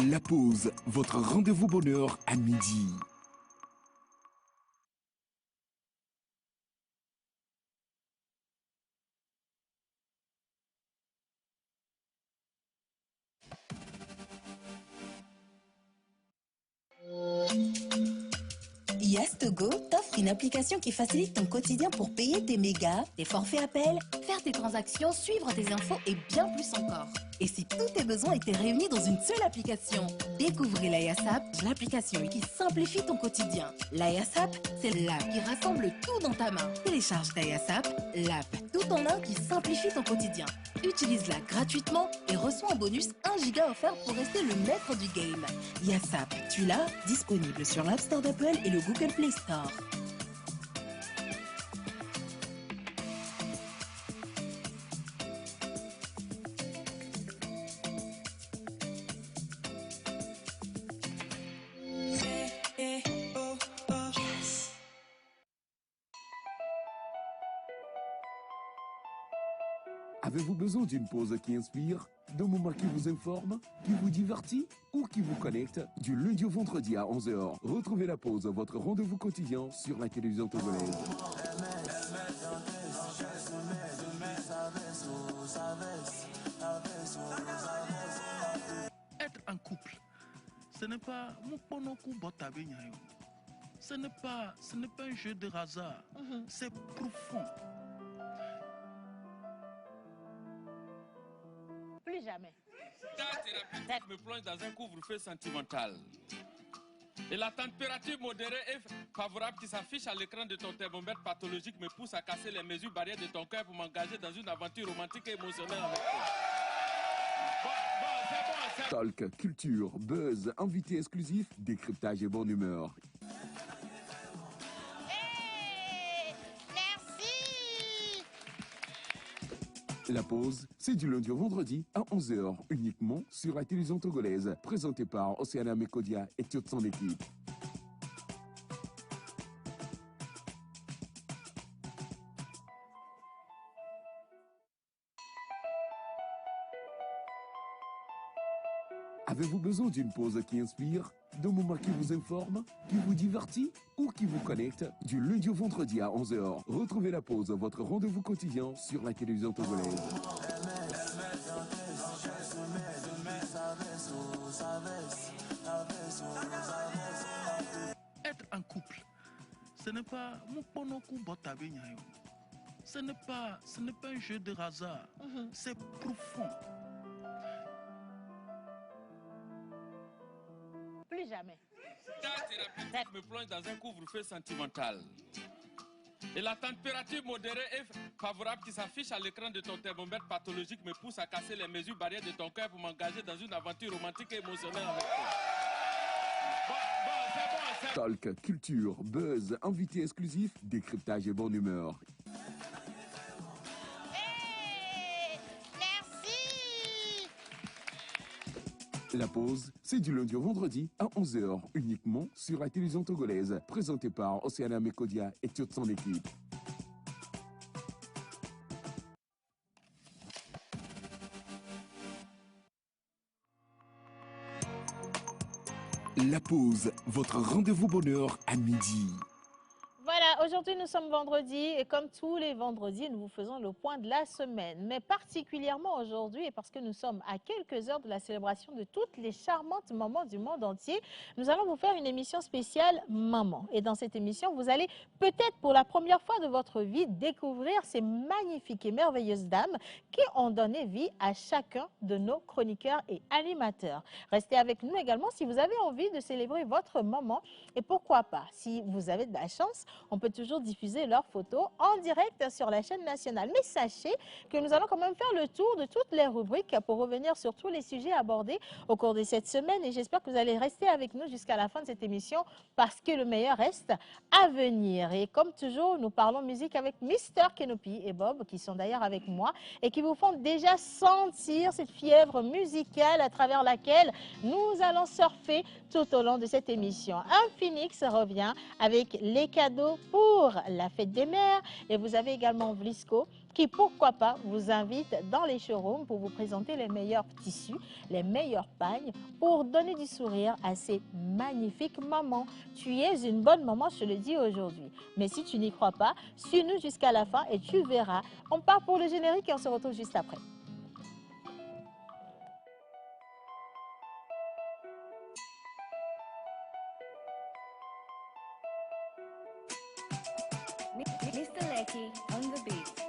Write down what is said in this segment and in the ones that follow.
La pause, votre rendez-vous bonheur à midi. Yastogo t'offre une application qui facilite ton quotidien pour payer tes mégas, tes forfaits appels, faire tes transactions, suivre tes infos et bien plus encore. Et si tous tes besoins étaient réunis dans une seule application? Découvrez la YasApp, l'application qui simplifie ton quotidien. La YasApp, c'est l'app qui rassemble tout dans ta main. Télécharge ta YasApp, l'app tout en un qui simplifie ton quotidien. Utilise-la gratuitement et reçois en bonus 1 giga offert pour rester le maître du game. YasApp, tu l'as, disponible sur l'App Store d'Apple et le Google Play Store. Avez-vous besoin d'une pause qui inspire, d'un moment qui vous informe, qui vous divertit ou qui vous connecte? Du lundi au vendredi à 11h, retrouvez la pause, votre rendez-vous quotidien sur la télévision togolaise. Être en couple, ce n'est pas ce n'est pas un jeu de hasard, c'est profond. Plus jamais. Ta thérapie me plonge dans un couvre-feu sentimental. Et la température modérée et favorable qui s'affiche à l'écran de ton thermomètre pathologique me pousse à casser les mesures barrières de ton cœur pour m'engager dans une aventure romantique et émotionnelle avec toi. C'est bon. Talk, culture, buzz, invité exclusif, décryptage et bonne humeur. La pause, c'est du lundi au vendredi à 11h, uniquement sur la télévision togolaise, présentée par Océana Mekodia et toute son équipe. Avez-vous besoin d'une pause qui inspire, d'un moment qui vous informe, qui vous divertit ou qui vous connecte? Du lundi au vendredi à 11h, retrouvez la pause, votre rendez-vous quotidien sur la télévision togolaise. Être en couple, ce n'est pas ce n'est pas un jeu de hasard, c'est profond. Plus jamais. Ta thérapie me plonge dans un couvre-feu sentimental. Et la température modérée et favorable qui s'affiche à l'écran de ton thermomètre pathologique me pousse à casser les mesures barrières de ton cœur pour m'engager dans une aventure romantique et émotionnelle avec toi. Talk, culture, buzz, invité exclusif, décryptage et bonne humeur. La pause, c'est du lundi au vendredi à 11h, uniquement sur la télévision togolaise, présentée par Océana Mekodia et toute son équipe. La pause, votre rendez-vous bonheur à midi. Voilà, aujourd'hui nous sommes vendredi et comme tous les vendredis, nous vous faisons le point de la semaine. Mais particulièrement aujourd'hui, et parce que nous sommes à quelques heures de la célébration de toutes les charmantes mamans du monde entier, nous allons vous faire une émission spéciale Maman. Et dans cette émission, vous allez peut-être pour la première fois de votre vie découvrir ces magnifiques et merveilleuses dames qui ont donné vie à chacun de nos chroniqueurs et animateurs. Restez avec nous également si vous avez envie de célébrer votre maman et pourquoi pas, si vous avez de la chance, on peut toujours diffuser leurs photos en direct sur la chaîne nationale. Mais sachez que nous allons quand même faire le tour de toutes les rubriques pour revenir sur tous les sujets abordés au cours de cette semaine. Et j'espère que vous allez rester avec nous jusqu'à la fin de cette émission parce que le meilleur reste à venir. Et comme toujours, nous parlons musique avec Mr. Kenopi et Bob qui sont d'ailleurs avec moi et qui vous font déjà sentir cette fièvre musicale à travers laquelle nous allons surfer tout au long de cette émission. Un Phoenix revient avec les cadeaux pour pour la fête des mères. Et vous avez également Vlisco qui, pourquoi pas, vous invite dans les showrooms pour vous présenter les meilleurs tissus, les meilleurs pagnes pour donner du sourire à ces magnifiques mamans. Tu es une bonne maman, je te le dis aujourd'hui. Mais si tu n'y crois pas, suis-nous jusqu'à la fin et tu verras. On part pour le générique et on se retrouve juste après. Mr. Lecky on the beat.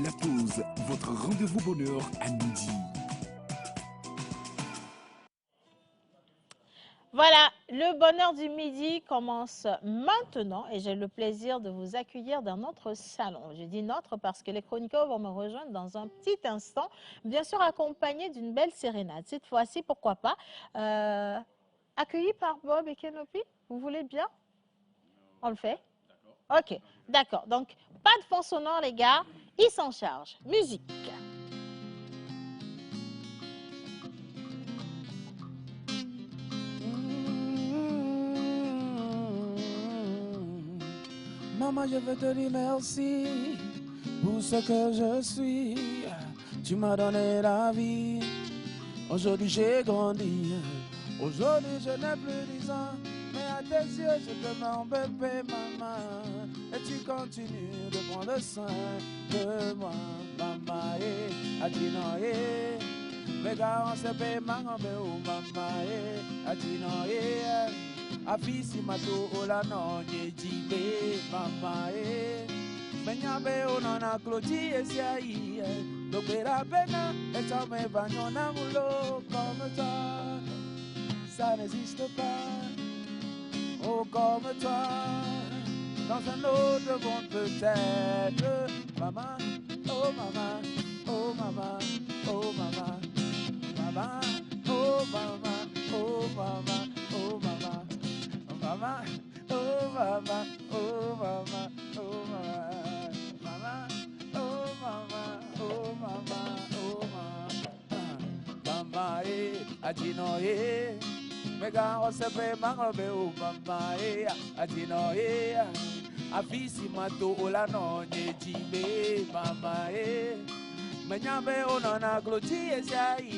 La pause, votre rendez-vous bonheur à midi. Voilà, le bonheur du midi commence maintenant et j'ai le plaisir de vous accueillir dans notre salon. Je dis notre parce que les chroniqueurs vont me rejoindre dans un petit instant, bien sûr accompagnés d'une belle sérénade. Cette fois-ci, pourquoi pas, accueillis par Bob et Kenopi, vous voulez bien? On le fait? Ok, d'accord. Donc, pas de fond sonore les gars, ils s'en chargent. Musique. Maman, je veux te dire merci pour ce que je suis. Tu m'as donné la vie. Aujourd'hui, j'ai grandi. Aujourd'hui, je n'ai plus 10 ans. Mais à tes yeux, je te mets en bébé, maman. Et tu continues de prendre soin de moi, maman. Et Adinoye. Mais gars, on se paie, maman, maman. Adinoye. Afisi mato ola no nyejibe mama menyabe onana kloti esiai dobera pena et me bagnona mulo comme toi ça n'existe pas oh comme toi dans un autre monde peut-être maman oh maman oh maman oh maman maman oh maman oh maman oh maman Mama, oh mama, oh mama, oh mama, mama, oh mama, oh mama, oh mama, mama, Adino, mega osepe mangobe, oh mama, Adino, afisi mato ola no nyejibe, mama, menyabe onona gloti esai,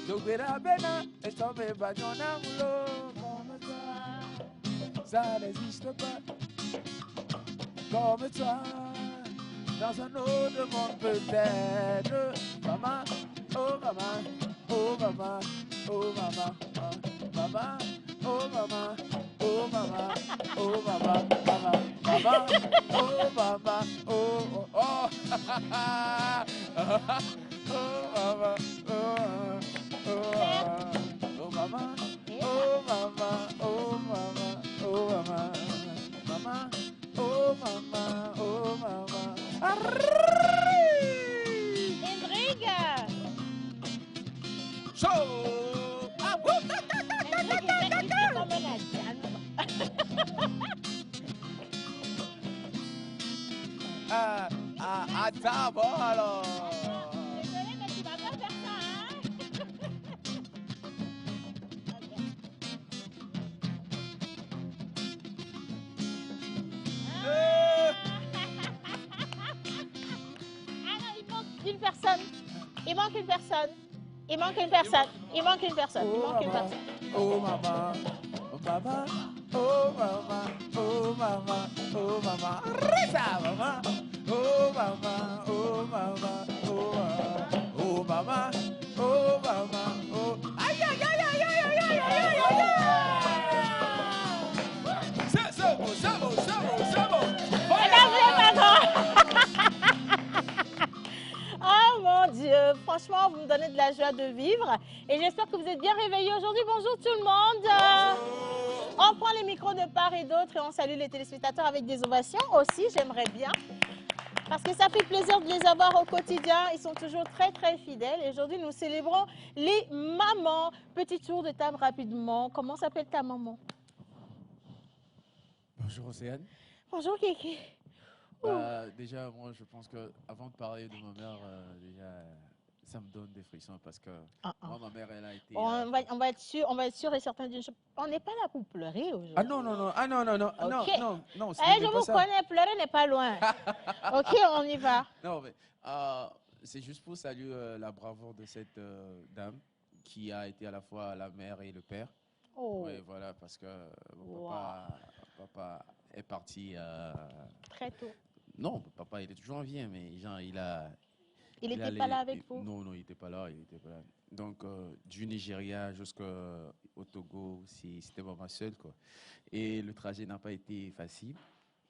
dobera bena, estome bagnona mulo. Ça n'existe pas comme toi dans un autre monde peut-être maman oh maman oh maman oh maman maman oh maman oh maman oh maman maman maman oh maman oh oh oh oh maman oh maman oh maman oh maman oh mama, mama, oh mama, oh mama. Enrique. Show. À table alors. Désolé, mais tu vas pas faire ça, hein? Une personne. Il manque une personne. Il manque une personne. Il manque une personne. Il manque une personne. Oh maman, oh maman, oh maman, oh maman, oh maman, Rita maman, oh maman, oh maman, oh maman, oh maman, oh aïe aïe aïe aïe aïe aïe aïe aïe aïe. C'est bon, c'est bon, c'est bon, c'est bon. Oh mon Dieu, franchement, vous me donnez de la joie de vivre et j'espère que vous êtes bien réveillés aujourd'hui. Bonjour tout le monde. On prend les micros de part et d'autre et on salue les téléspectateurs avec des ovations aussi, j'aimerais bien. Parce que ça fait plaisir de les avoir au quotidien. Ils sont toujours très, très fidèles. Et aujourd'hui, nous célébrons les mamans. Petit tour de table rapidement. Comment s'appelle ta maman? Bonjour Océane. Bonjour Kéké. Déjà, moi, je pense que avant de parler de ma mère, déjà, ça me donne des frissons parce que moi, ma mère, elle a été. On va être sûr et certain d'une chose. On n'est pas là pour pleurer aujourd'hui. Ah non, non, non, ah non, non, non, non, Ok. non, non, ce Eh, n'est je pas vous ça. connais, pleurer n'est pas loin. Ok, on y va. Non, mais c'est juste pour saluer la bravoure de cette dame qui a été à la fois la mère et le père. Oh, Oui, voilà, parce que mon Wow. papa est parti. très tôt. Non, papa, il est toujours en vie, mais genre, Il il n'était allait- pas là avec vous? Non, non, il n'était pas là, il était pas là. Donc, du Nigeria jusqu'au Togo, c'était vraiment seul, quoi. Et le trajet n'a pas été facile.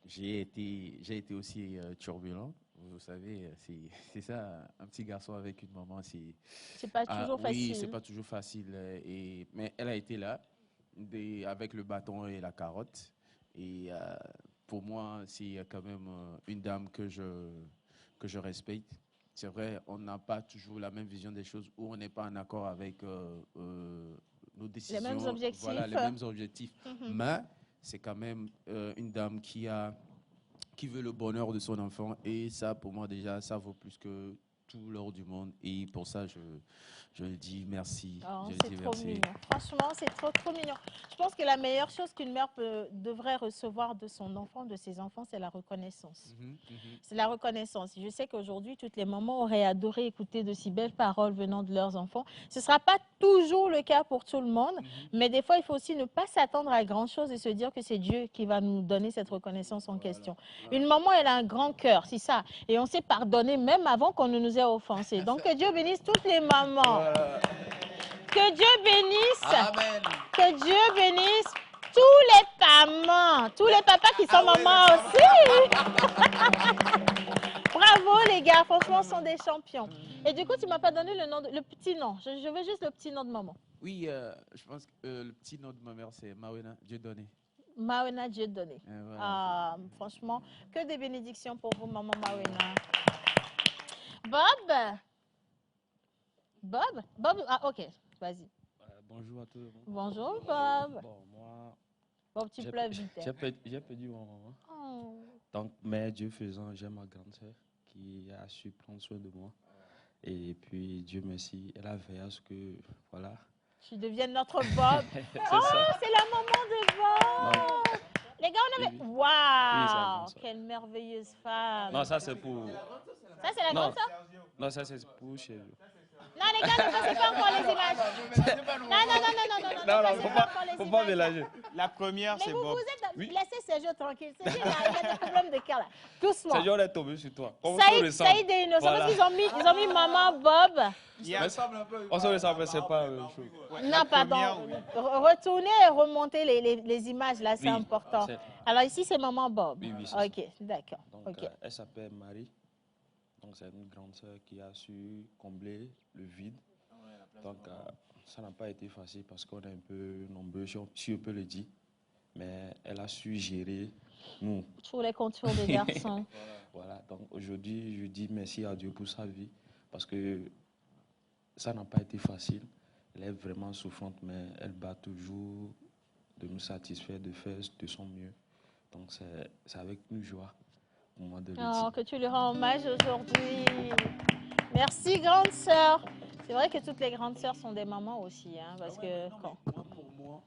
J'ai été aussi turbulent. Vous savez, c'est ça, un petit garçon avec une maman, C'est pas toujours oui, facile. c'est pas toujours facile. Mais elle a été là, avec le bâton et la carotte. Et pour moi, c'est quand même une dame que je respecte. C'est vrai, on n'a pas toujours la même vision des choses ou on n'est pas en accord avec nos décisions. Les mêmes objectifs. Voilà, les mêmes objectifs. Mhm. Mais c'est quand même une dame qui veut le bonheur de son enfant. Et ça, pour moi, déjà, ça vaut plus que tout l'or du monde. Et pour ça, je le dis merci. Oh, Je le c'est dis trop merci. mignon. Franchement, c'est trop mignon. Je pense que la meilleure chose qu'une mère devrait recevoir de son enfant, de ses enfants, c'est la reconnaissance. Mhm, mhm. C'est la reconnaissance. Je sais qu'aujourd'hui, toutes les mamans auraient adoré écouter de si belles paroles venant de leurs enfants. Ce ne sera pas toujours le cas pour tout le monde, mais des fois, il faut aussi ne pas s'attendre à grand-chose et se dire que c'est Dieu qui va nous donner cette reconnaissance en question. Une maman, elle a un grand cœur, c'est ça. Et on sait pardonner même avant qu'on ne nous ait offensés. Donc, que Dieu bénisse toutes les mamans. Que Dieu bénisse. Amen. Que Dieu bénisse tous les mamans, tous les papas qui sont mamans aussi. Bravo les gars, franchement, ce sont des champions. Et du coup, tu m'as pas donné le petit nom. Je veux juste le petit nom de maman. Oui, je pense que le petit nom de ma mère, c'est Mawena, Dieu donné. Mawena, Dieu donné. Voilà. Ah, franchement, que des bénédictions pour vous, maman Mawena. Bob? Bob? Ah, ok, vas-y. Bonjour à tout le monde. Bonjour, Bob. Bon, moi, Bob, tu pleures vite. hein. j'ai perdu ma maman. Oh. Donc, mais Dieu faisant, j'ai ma grande sœur qui a su prendre soin de moi. Et puis, Dieu merci, elle a veillé à ce que, voilà. Tu deviennes notre Bob. C'est Oh, ça. c'est la maman de Bob. Les gars, on avait... Oui, oui. Waouh, Oui, c'est la grande sœur. quelle merveilleuse femme. Non, ça c'est pour. Ça, c'est la Non. grande sœur? Non, ça c'est pour chez vous. Non, les gars, ne passez pas encore les images. Non, Faut pas mélanger. La première, Mais c'est vous Bob. êtes... Oui. Laissez Sergio tranquille. Sergio, il a des problèmes de cœur, là. Doucement. C'est genre est tombé sur toi. On se ressemble. Saïd et Innocent, Voilà. parce qu'ils ont mis maman Bob. Yeah. On se ressemble, c'est pas la même chose. Ouais, Non, la pardon. première, oui. Retournez et remontez les images, là, c'est Oui, important. c'est- Alors ici, c'est maman Bob. Oui, oui, c'est ça. Ok, d'accord. Donc, Ok. elle s'appelle Marie. Donc, c'est une grande sœur qui a su combler le vide. Donc, ça n'a pas été facile parce qu'on est un peu nombreux, si on peut le dire. Mais elle a su gérer nous. Sur les contours des garçons. Voilà. Donc, aujourd'hui, je dis merci à Dieu pour sa vie parce que ça n'a pas été facile. Elle est vraiment souffrante, mais elle bat toujours de nous satisfaire, de faire de son mieux. Donc, c'est avec une joie pour moi de le Oh, dire. que tu lui rends hommage aujourd'hui. Merci, grande sœur. C'est vrai que toutes les grandes sœurs sont des mamans aussi, hein, parce que Non, quand... mais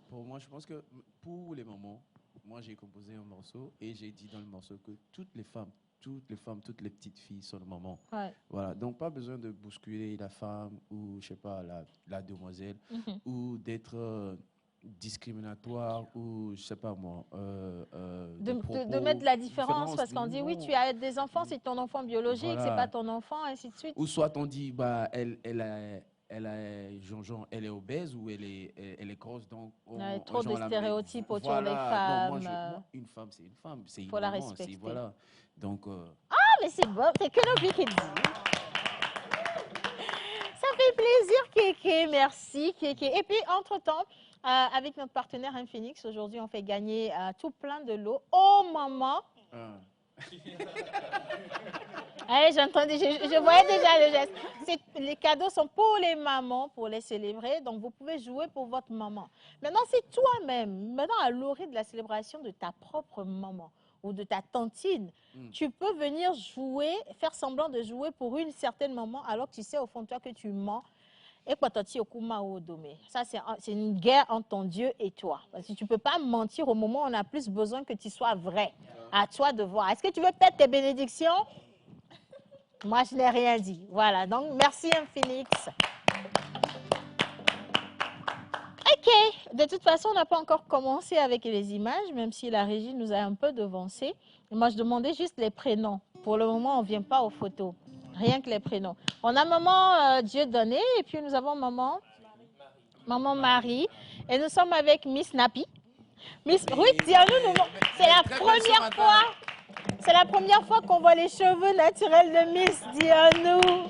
pour moi, je pense que pour les mamans, moi j'ai composé un morceau et j'ai dit dans le morceau que toutes les femmes, toutes les petites filles sont des mamans. Ouais. Voilà, donc pas besoin de bousculer la femme ou je sais pas la demoiselle Mhm. ou d'être discriminatoire ou je sais pas moi. De propos mettre de la différence, différents, parce qu'on dit oui, non. tu as des enfants, c'est ton enfant biologique, Voilà. c'est pas ton enfant, ainsi de suite. Ou soit on dit bah elle a Jean-Jean, elle est obèse ou elle est grosse, donc Ouais, trop genre de la met- stéréotypes autour voilà, des donc femmes. moi, une femme c'est une femme, c'est une faut la maman, respecter. voilà. Donc Ah, mais c'est bon, c'est que le qui dit. Ça fait plaisir, Kéké, merci, Kéké. Et puis, entre-temps, avec notre partenaire Infinix, aujourd'hui, on fait gagner tout plein de lots aux mamans Allez, j'entendais, je voyais déjà le geste. Les cadeaux sont pour les mamans, pour les célébrer. Donc, vous pouvez jouer pour votre maman. Maintenant, c'est toi-même. Maintenant, à l'orée de la célébration de ta propre maman ou de ta tantine, tu peux venir jouer, faire semblant de jouer pour une certaine maman alors que tu sais au fond de toi que tu mens. Et ça, c'est une guerre entre ton Dieu et toi. Parce que tu ne peux pas mentir au moment où on a plus besoin que tu sois vrai. À toi de voir. Est-ce que tu veux peut-être tes bénédictions? Moi, je n'ai rien dit. Voilà. Donc, merci, Phoenix. OK. De toute façon, on n'a pas encore commencé avec les images, même si la régie nous a un peu devancé. Et moi, je demandais juste les prénoms. Pour le moment, on ne vient pas aux photos. Rien que les prénoms. On a maman Dieudonné et puis nous avons maman Marie. Et nous sommes avec Miss Napi. Miss Ruth, dis-nous, c'est la première fois. C'est la première fois qu'on voit les cheveux naturels de Miss Dis-nous.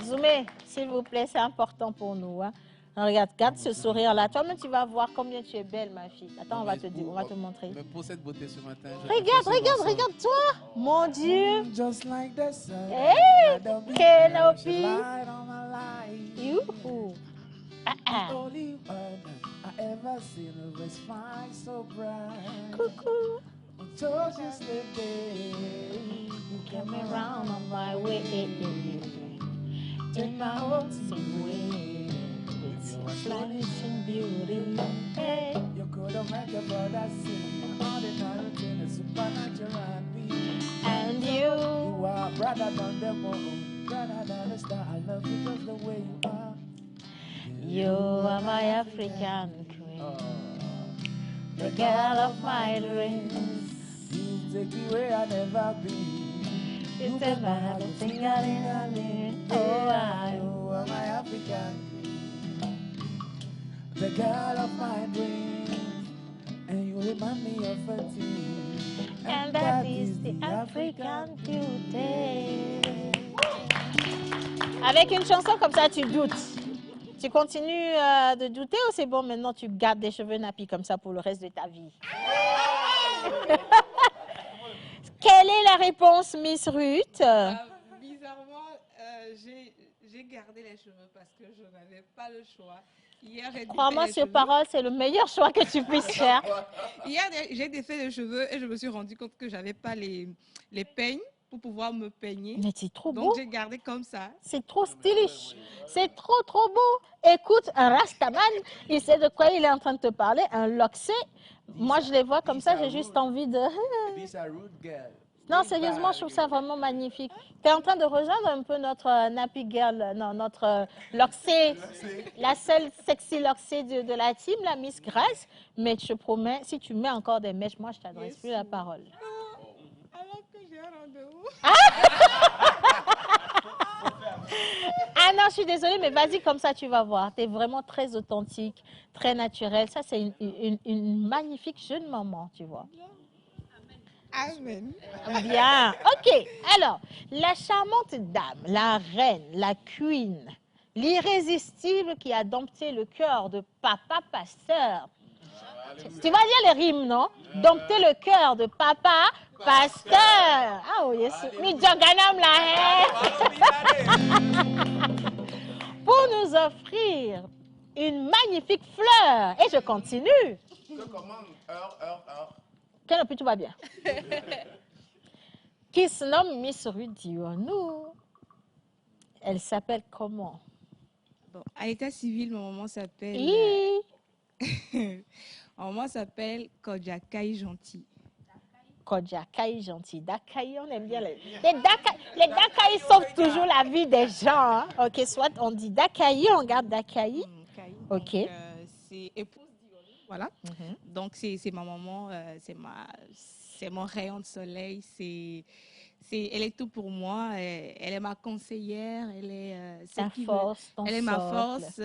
Zoomez, s'il vous plaît, c'est important pour nous. Hein. Regarde ce sourire-là. Toi-même, tu vas voir combien tu es belle, ma fille. Attends, on va te montrer. Mais pour cette beauté ce matin, regarde-toi. Mon Dieu. Just like the sun. Hey, Kenopi. Youhou. Only one I ever seen was fine so bright. Coucou. Just yesterday, you came around on my way. In my own way. With your flashing beauty. Hey. You could have made your brother sing. All the time in the supernatural being. And you are brighter than the moon, brighter than the star. I love you just the way you are. You are my African queen, the girl of my dreams. You take me where I never been. You take my heart and sing a ling. Oh, you are my African queen, the girl of my dreams. And you remind me of a thing, and that is the African beauty. Avec une chanson comme ça, tu doutes. Tu continues de douter ou c'est bon, maintenant tu gardes des cheveux nappies comme ça pour le reste de ta vie? Quelle est la réponse, Miss Ruth? Bizarrement, j'ai gardé les cheveux parce que je n'avais pas le choix. Crois-moi sur parole, c'est le meilleur choix que tu puisses faire. Hier, j'ai défait les cheveux et je me suis rendu compte que je n'avais pas les peignes pour pouvoir me peigner. Mais c'est trop beau. Donc, j'ai gardé comme ça. C'est trop stylish. C'est trop beau. Écoute, un Rastaman, il sait de quoi il est en train de te parler. Un Loxé. Moi, je les vois comme ça, j'ai juste envie de... Non, sérieusement, je trouve ça vraiment magnifique. Tu es en train de rejoindre un peu notre Nappy Girl, non, notre Loxé, la seule sexy Loxé de la team, la Miss Grace. Mais je te promets, si tu mets encore des mèches, moi, je t'adresse plus la parole. Alors que j'ai un rendez-vous. Ah non, je suis désolée, mais vas-y, comme ça, tu vas voir. Tu es vraiment très authentique, très naturelle. Ça, c'est une magnifique jeune maman, tu vois. Amen. Bien. OK. Alors, la charmante dame, la reine, la queen, l'irrésistible qui a dompté le cœur de papa pasteur. Tu vas dire les rimes, non? Dompter le cœur de papa pasteur. Ah oui, pour nous offrir une magnifique fleur. Et je continue. Que commande heure. Canopy, tout va bien. Qui se nomme Miss Ruth Dis-nous. Elle s'appelle comment? Bon, à l'état civil, mon maman s'appelle... Mon maman s'appelle Kodjakai Gentil. Kodjakai Gentil. Dakai, on aime bien les Dakai sauvent toujours la vie des gens. Hein? Ok, soit on dit Dakai, on garde Dakai. Ok. Donc, c'est épouse d'Ioni, voilà. Donc, c'est ma maman, c'est mon rayon de soleil, elle est tout pour moi, elle est ma conseillère, elle est ma force.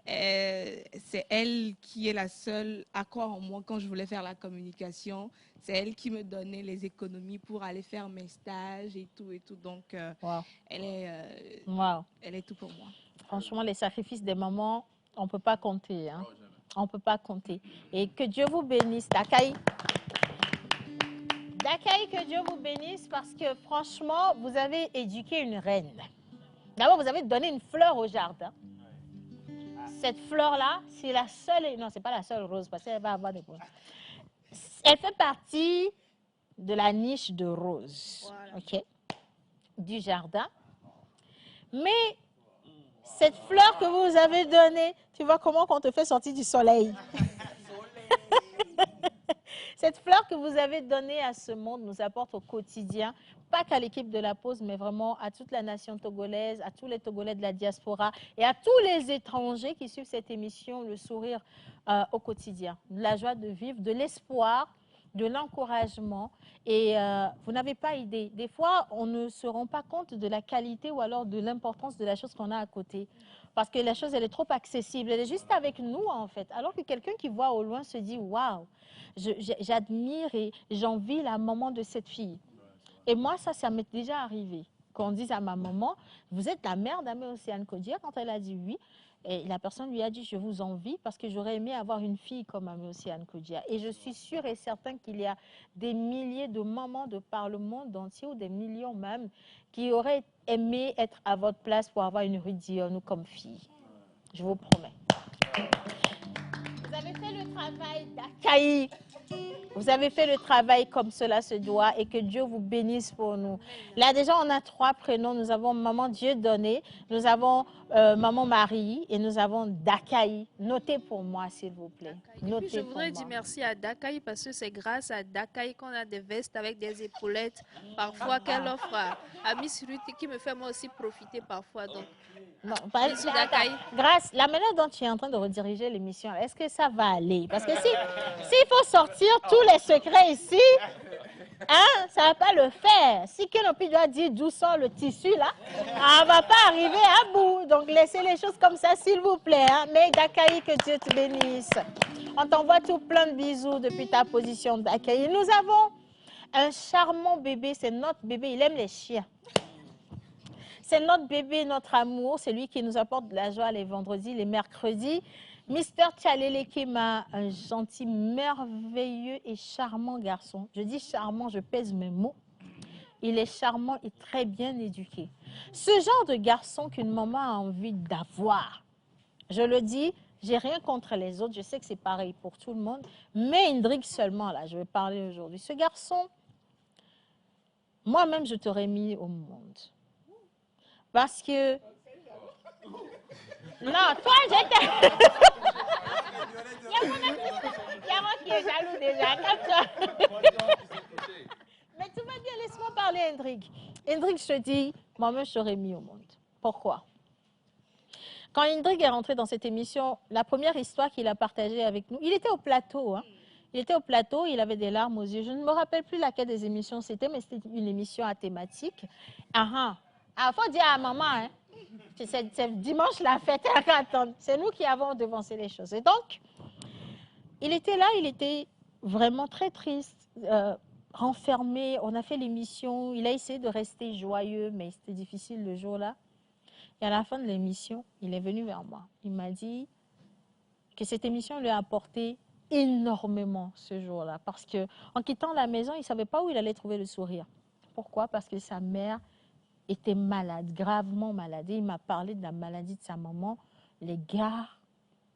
C'est elle qui est la seule à croire en moi quand je voulais faire la communication. C'est elle qui me donnait les économies pour aller faire mes stages et tout. Donc, elle est tout pour moi. Franchement, les sacrifices des mamans, on ne peut pas compter. Hein. On ne peut pas compter. Et que Dieu vous bénisse. Dakai. Dakay, que Dieu vous bénisse parce que franchement, vous avez éduqué une reine. D'abord, vous avez donné une fleur au jardin. Cette fleur-là, c'est la seule... Non, c'est pas la seule rose parce qu'elle va avoir des roses. Elle fait partie de la niche de roses, voilà. OK, du jardin. Mais cette fleur que vous avez donnée, tu vois comment on te fait sortir du soleil. Cette fleur que vous avez donnée à ce monde nous apporte au quotidien, pas qu'à l'équipe de la pause, mais vraiment à toute la nation togolaise, à tous les Togolais de la diaspora et à tous les étrangers qui suivent cette émission, le sourire au quotidien, de la joie de vivre, de l'espoir, de l'encouragement. Et vous n'avez pas idée. Des fois, on ne se rend pas compte de la qualité ou alors de l'importance de la chose qu'on a à côté. Parce que la chose, elle est trop accessible. Elle est juste avec nous, en fait. Alors que quelqu'un qui voit au loin se dit, waouh, j'admire et j'envie la maman de cette fille. Et moi, ça m'est déjà arrivé. Qu'on dise à ma maman, vous êtes la mère d'Amé Océane Kodia. Quand elle a dit oui, et la personne lui a dit, je vous envie parce que j'aurais aimé avoir une fille comme Amé Océane Kodia. Et je suis sûre et certain qu'il y a des milliers de mamans de par le monde entier, ou des millions même, qui auraient aimé être à votre place pour avoir une Ruth Dionne comme fille. Je vous promets. Vous avez fait le travail d'Akaï. Vous avez fait le travail comme cela se doit et que Dieu vous bénisse pour nous. Là, déjà, on a 3 prénoms. Nous avons Maman Dieudonné, nous avons Maman Marie et nous avons Dakaï. Notez pour moi, s'il vous plaît. Notez. Je voudrais dire merci à Dakaï parce que c'est grâce à Dakaï qu'on a des vestes avec des épaulettes parfois qu'elle offre à Miss Ruth qui me fait moi aussi profiter parfois. Donc, non, pas grâce, la manière dont tu es en train de rediriger l'émission, est-ce que ça va aller? Parce que s'il faut sortir tous les secrets ici, hein, ça ne va pas le faire. Si Kenopi doit dire d'où sort le tissu, là, on ne va pas arriver à bout. Donc, laissez les choses comme ça, s'il vous plaît. Hein. Mais Dakaï, que Dieu te bénisse. On t'envoie tout plein de bisous depuis ta position d'Dakaï. Nous avons un charmant bébé, c'est notre bébé, il aime les chiens. C'est notre bébé, notre amour, c'est lui qui nous apporte de la joie les vendredis, les mercredis. Mister Tchalele Kema, un gentil, merveilleux et charmant garçon. Je dis charmant, je pèse mes mots. Il est charmant et très bien éduqué. Ce genre de garçon qu'une maman a envie d'avoir. Je le dis, j'ai rien contre les autres, je sais que c'est pareil pour tout le monde. Mais Indrig seulement, là, je vais parler aujourd'hui. Ce garçon, moi-même, je t'aurais mis au monde. Parce que... Non, toi, j'étais... Il y a moi qui est jaloux déjà, Mais tout va bien, laisse-moi parler, Hendrik. Hendrik, je te dis, moi-même, je t'aurais mis au monde. Pourquoi? Quand Hendrik est rentré dans cette émission, la première histoire qu'il a partagée avec nous, il était au plateau, hein. Il était au plateau, il avait des larmes aux yeux. Je ne me rappelle plus laquelle des émissions c'était, mais c'était une émission à thématique. Il faut dire à maman, hein, c'est dimanche la fête, c'est nous qui avons devancé les choses. Et donc, il était là, il était vraiment très triste, renfermé. On a fait l'émission, il a essayé de rester joyeux, mais c'était difficile le jour-là. Et à la fin de l'émission, il est venu vers moi. Il m'a dit que cette émission lui a apporté énormément ce jour-là. Parce qu'en quittant la maison, il ne savait pas où il allait trouver le sourire. Pourquoi? Parce que sa mère était malade, gravement malade. Et il m'a parlé de la maladie de sa maman. Les gars,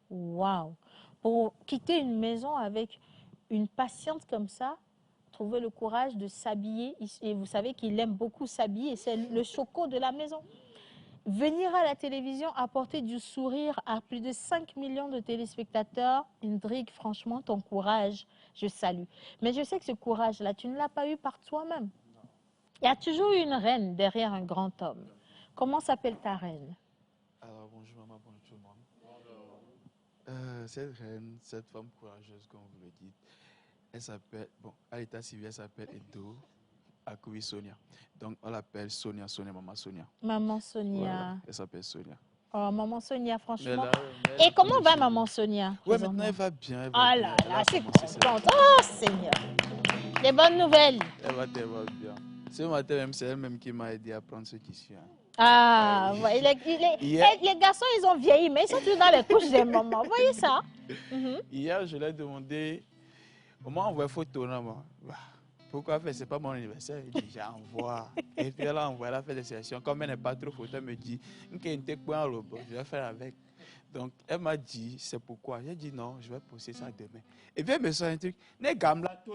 waouh! Pour quitter une maison avec une patiente comme ça, trouver le courage de s'habiller. Et vous savez qu'il aime beaucoup s'habiller, c'est le choco de la maison. Venir à la télévision, apporter du sourire à plus de 5 millions de téléspectateurs, Hendrik, franchement, ton courage, je salue. Mais je sais que ce courage-là, tu ne l'as pas eu par toi-même. Il y a toujours une reine derrière un grand homme. Comment s'appelle ta reine? Alors, bonjour maman, bonjour tout le monde. Cette reine, cette femme courageuse, comme vous le dites, elle s'appelle, bon, à l'état civil, elle s'appelle Edo Akoui Sonia. Donc, on l'appelle Sonia, maman Sonia. Maman Sonia. Voilà, elle s'appelle Sonia. Oh, maman Sonia, franchement. Mais et comment va maman Sonia? Oui, maintenant elle va bien. Oh là là, je suis contente. Oh Seigneur. Des bonnes nouvelles. Elle va bien. Ce matin même, c'est elle-même qui m'a aidé à prendre ce tissu. Hein. Ah, ouais, les garçons, ils ont vieilli, mais ils sont toujours dans les couches des mamans. Vous voyez ça? Hier, je lui ai demandé, comment on voit photo, maman? pourquoi faire? C'est pas mon anniversaire. Il dit, j'envoie. Et puis elle a envoyé, elle a fait des sessions. Comme elle n'est pas trop photo, elle me dit, je vais faire avec. Donc, elle m'a dit, c'est pourquoi. J'ai dit, non, je vais poster ça demain. Et puis, elle me sort un truc. Ne gamme là, tout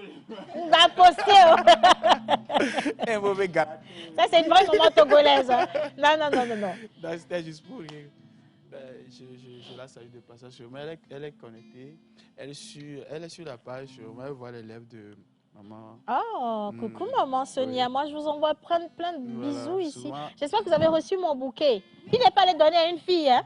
On va poster. Un mauvais gars. Ça, c'est une vraie maman togolaise. Hein. Non. Non, c'était juste pour rire. Je la salue de passage. Mais elle est connectée. Elle est sur la page. On va voir les lèvres de maman. Oh, coucou maman Sonia. Oui. Moi, je vous envoie plein de bisous Voilà, ici. souvent. J'espère que vous avez reçu mon bouquet. Il n'est pas allé donner à une fille. Hein?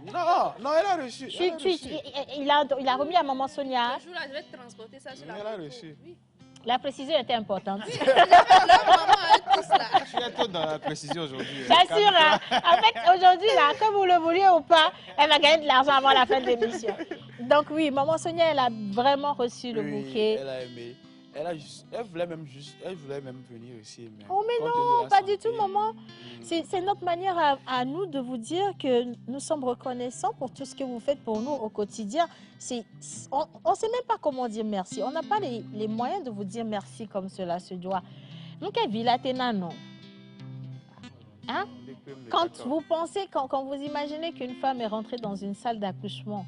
Non, elle a reçu. Il a remis à maman Sonia. Le jour-là, je vais transporter ça sur la Elle a photo. reçu. Oui. La précision était importante. Leur maman a tous là. Je suis à toi dans la précision aujourd'hui. J'assure. Hein? En fait, aujourd'hui, là, comme vous le vouliez ou pas, elle va gagner de l'argent avant la fin de l'émission. Donc oui, maman Sonia, elle a vraiment reçu le bouquet. Elle a aimé. Elle voulait même venir aussi. Mais Oh mais compte tenu non, de la pas du santé, tout, maman. C'est notre manière à nous de vous dire que nous sommes reconnaissants pour tout ce que vous faites pour nous au quotidien. On ne sait même pas comment dire merci. On n'a pas les moyens de vous dire merci comme cela se doit. Donc, non. Hein? Quand vous pensez, quand vous imaginez qu'une femme est rentrée dans une salle d'accouchement,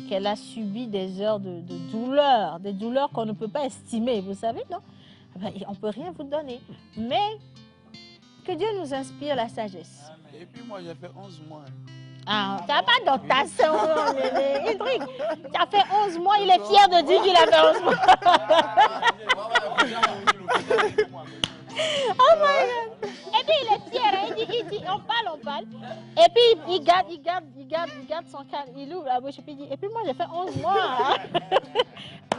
qu'elle a subi des heures de douleur, des douleurs qu'on ne peut pas estimer, vous savez, non? Ben, on ne peut rien vous donner. Mais que Dieu nous inspire la sagesse. Et puis moi, j'ai fait 11 mois. Ah, tu n'as pas d'optation, Idric. Tu as fait 11 mois, il est fier de dire qu'il a fait 11 mois. Oh my God. Et puis il est fier, hein? Il dit, on parle. Et puis il garde son calme, il ouvre la bouche et puis il dit, et puis moi j'ai fait 11 mois. Hein?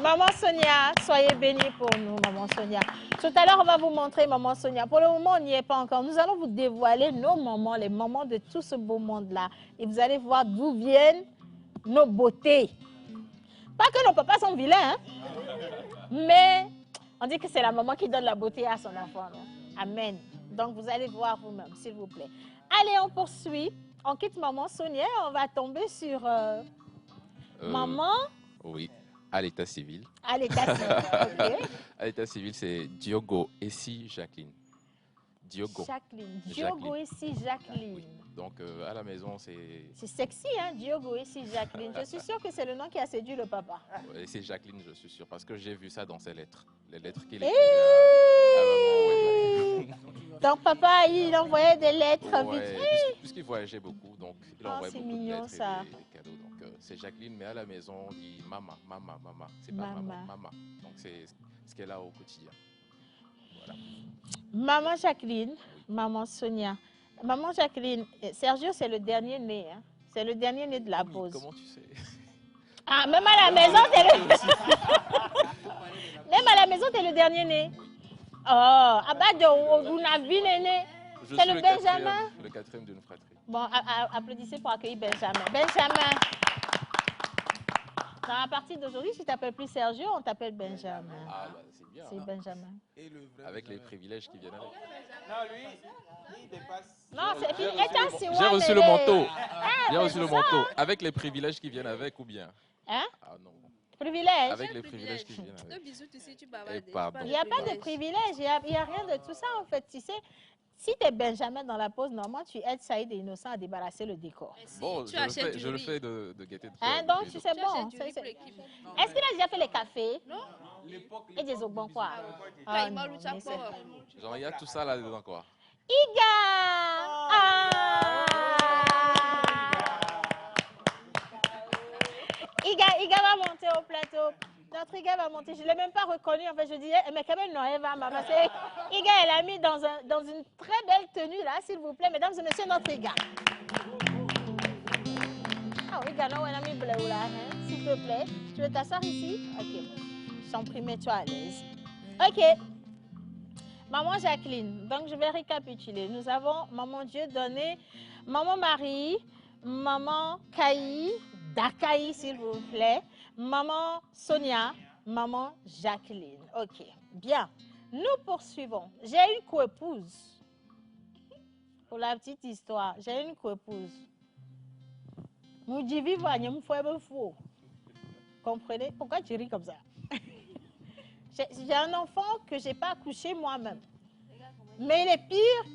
Maman Sonia, soyez bénie pour nous, maman Sonia. Tout à l'heure, on va vous montrer maman Sonia. Pour le moment, on n'y est pas encore. Nous allons vous dévoiler nos mamans, les mamans de tout ce beau monde-là. Et vous allez voir d'où viennent nos beautés. Pas que nos papas sont vilains, hein? Mais on dit que c'est la maman qui donne la beauté à son enfant. Non? Amen. Donc, vous allez voir vous-même, s'il vous plaît. Allez, on poursuit. On quitte maman Sonia. On va tomber sur maman. Oui, à l'état civil. À l'état civil, ok. À l'état civil, c'est Diogo Essi Jacqueline. Diogo. Diogo Essi Jacqueline. Oui. Donc, à la maison, c'est... C'est sexy, hein, Diogo Essi Jacqueline. Je suis sûre que c'est le nom qui a séduit le papa. Et c'est Jacqueline, je suis sûre, parce que j'ai vu ça dans ses lettres. Les lettres qu'il Hey écrivait à maman. Donc, papa, il envoyait des lettres Ouais, vite. puisqu'il voyageait beaucoup, donc il Oh, envoyait c'est beaucoup de mignon, lettres ça. et des cadeaux. Donc, c'est Jacqueline, mais à la maison, on dit maman. C'est pas maman. Donc, c'est ce qu'elle a au quotidien. Voilà. Maman Jacqueline, maman Sonia. Maman Jacqueline, Sergio, c'est le dernier né. Hein? C'est le dernier né de la pause. Comment tu sais? Ah, même à la maison, t'es le... Même à la maison, t'es le dernier né. Oh, Abado, vous n'avez né. C'est le Benjamin. Le quatrième d'une fratrie. Bon, applaudissez pour accueillir Benjamin. Benjamin. Dans la partie d'aujourd'hui, si tu t'appelles plus Sergio, on t'appelle Benjamin. Ah, bah, c'est bien. C'est Benjamin. Avec les privilèges qui viennent avec. Non, lui, il dépasse. Non, c'est J'ai reçu le manteau. J'ai reçu le manteau. Avec les privilèges qui viennent avec ou bien? Hein? Ah non. Privilèges. Avec les privilèges qui viennent avec. Il n'y a pas de privilèges, il n'y a rien de tout ça en fait. Tu sais, si tu es Benjamin dans la pause, normalement, tu aides Saïd et Innocent à débarrasser le décor. Bon, je le fais de gaieté de hein, donc, tu sais, bon. Est-ce qu'il a déjà fait les cafés? Non. Et des aubons, quoi. Ah, non, genre, il y a tout ça là-dedans, quoi. Iga va monter au plateau. Notre Iga va monter. Je ne l'ai même pas reconnu. En fait, je disais, mais quand même, non, elle va, maman. Iga, elle a mis dans une très belle tenue, là, s'il vous plaît. Mesdames et messieurs, notre Iga. Ah, Iga, non, elle a mis bleu, là, hein, s'il te plaît. Tu veux t'asseoir ici? Ok. Je t'en prie, mets-toi à l'aise. Ok. Maman Jacqueline, donc je vais récapituler. Nous avons Maman Dieudonné, Maman Marie, Maman Kaï, Dakaï s'il vous plaît, Maman Sonia, Maman Jacqueline. Ok, bien. Nous poursuivons. J'ai une coépouse. Pour la petite histoire, j'ai une coépouse. Comprenez? Pourquoi tu ris comme ça? J'ai un enfant que je n'ai pas accouché moi-même. Mais il est pire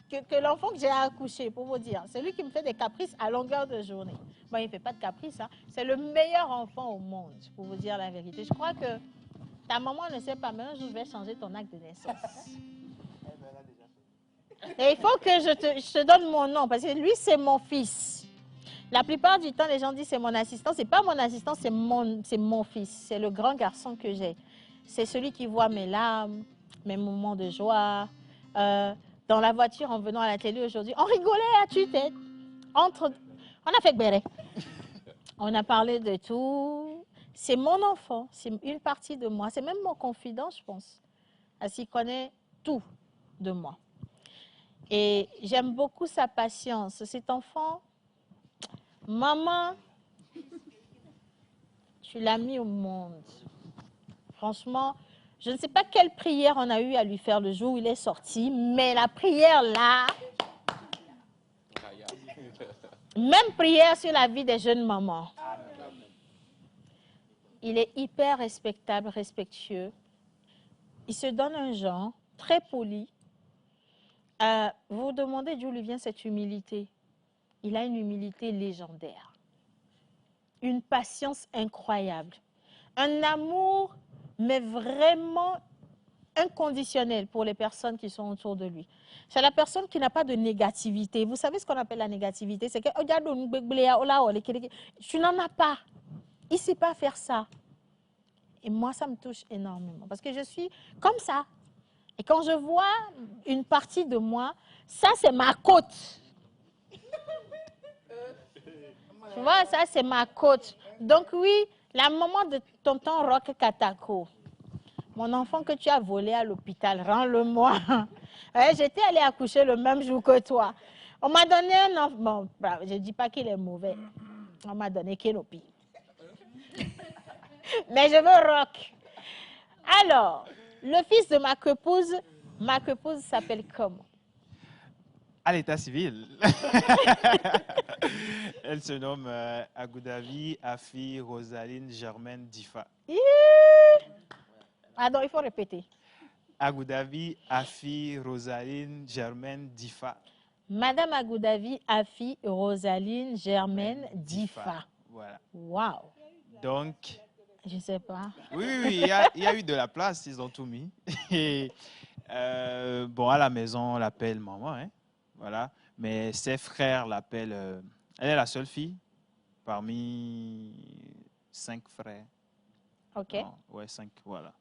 que l'enfant que j'ai accouché, pour vous dire. C'est lui qui me fait des caprices à longueur de journée. Bon, il ne fait pas de caprices, hein. C'est le meilleur enfant au monde, pour vous dire la vérité. Je crois que ta maman ne sait pas, mais un jour, je vais changer ton acte de naissance. Et il faut que je te donne mon nom, parce que lui, c'est mon fils. La plupart du temps, les gens disent c'est mon assistant. Ce n'est pas mon assistant, c'est mon fils. C'est le grand garçon que j'ai. C'est celui qui voit mes larmes, mes moments de joie. Dans la voiture, en venant à la télé aujourd'hui, on rigolait à tue-tête. On a fait béret. On a parlé de tout. C'est mon enfant, c'est une partie de moi. C'est même mon confident, je pense. Parce qu'il connaît tout de moi. Et j'aime beaucoup sa patience. Cet enfant, maman, tu l'as mis au monde. Franchement, je ne sais pas quelle prière on a eu à lui faire le jour où il est sorti, mais la prière là, même prière sur la vie des jeunes mamans. Il est hyper respectable, respectueux. Il se donne un genre, très poli. Vous vous demandez d'où lui vient cette humilité. Il a une humilité légendaire. Une patience incroyable. Un amour, mais vraiment inconditionnel pour les personnes qui sont autour de lui. C'est la personne qui n'a pas de négativité. Vous savez ce qu'on appelle la négativité? C'est que tu n'en as pas. Il ne sait pas faire ça. Et moi, ça me touche énormément. Parce que je suis comme ça. Et quand je vois une partie de moi, ça, c'est ma côte. Tu vois, ça, c'est ma côte. Donc oui, la maman de tonton Rock Katako, mon enfant que tu as volé à l'hôpital, rends-le-moi. J'étais allée accoucher le même jour que toi. On m'a donné un enfant. Bon, je ne dis pas qu'il est mauvais. On m'a donné Kénopi. Mais je veux Rock. Alors, le fils de ma quepouse s'appelle comment? À l'état civil. Elle se nomme Agoudavi Afi Rosaline Germaine Difa. Pardon, il faut répéter. Agoudavi Afi Rosaline Germaine Difa. Madame Agoudavi Afi Rosaline Germaine Difa. Voilà. Waouh. Donc. Je ne sais pas. Oui, il y a eu de la place, ils ont tout mis. Et, bon, à la maison, on l'appelle maman, hein, voilà. Mais ses frères l'appellent. Elle est la seule fille parmi 5 frères. Ok. Non, ouais, 5, voilà.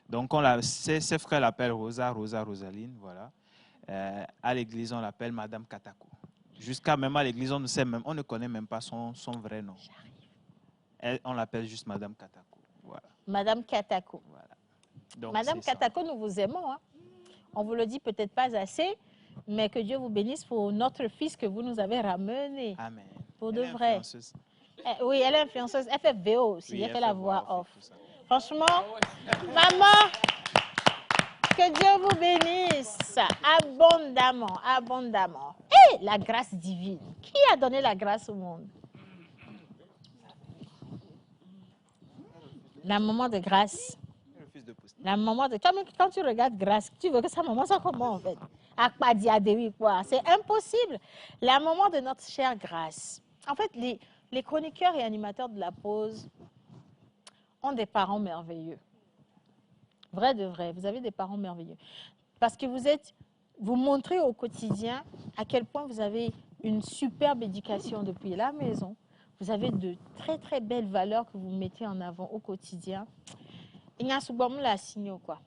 Donc, ses frères l'appellent Rosaline, voilà. À l'église, on l'appelle Madame Katako. Jusqu'à même à l'église, on ne connaît même pas son vrai nom. On l'appelle juste Madame Katako. Voilà. Madame Katako. Voilà. Donc, Madame Katako, nous vous aimons. Hein. On ne vous le dit peut-être pas assez, mais que Dieu vous bénisse pour notre fils que vous nous avez ramené. Amen. Pour de vrai. Oui, elle est influenceuse. Elle fait VO aussi. Oui, elle fait la voix off. Franchement, maman, que Dieu vous bénisse abondamment, abondamment. Et la grâce divine. Qui a donné la grâce au monde? La maman de Grâce. La maman de... Quand tu regardes Grâce, tu veux que sa maman soit comment en fait? Quoi. C'est impossible. La maman de notre chère Grâce. En fait, les chroniqueurs et animateurs de la pause ont des parents merveilleux. Vrai de vrai, vous avez des parents merveilleux. Parce que vous montrez au quotidien à quel point vous avez une superbe éducation depuis la maison. Vous avez de très, très belles valeurs que vous mettez en avant au quotidien. Il y a souvent la signe quoi.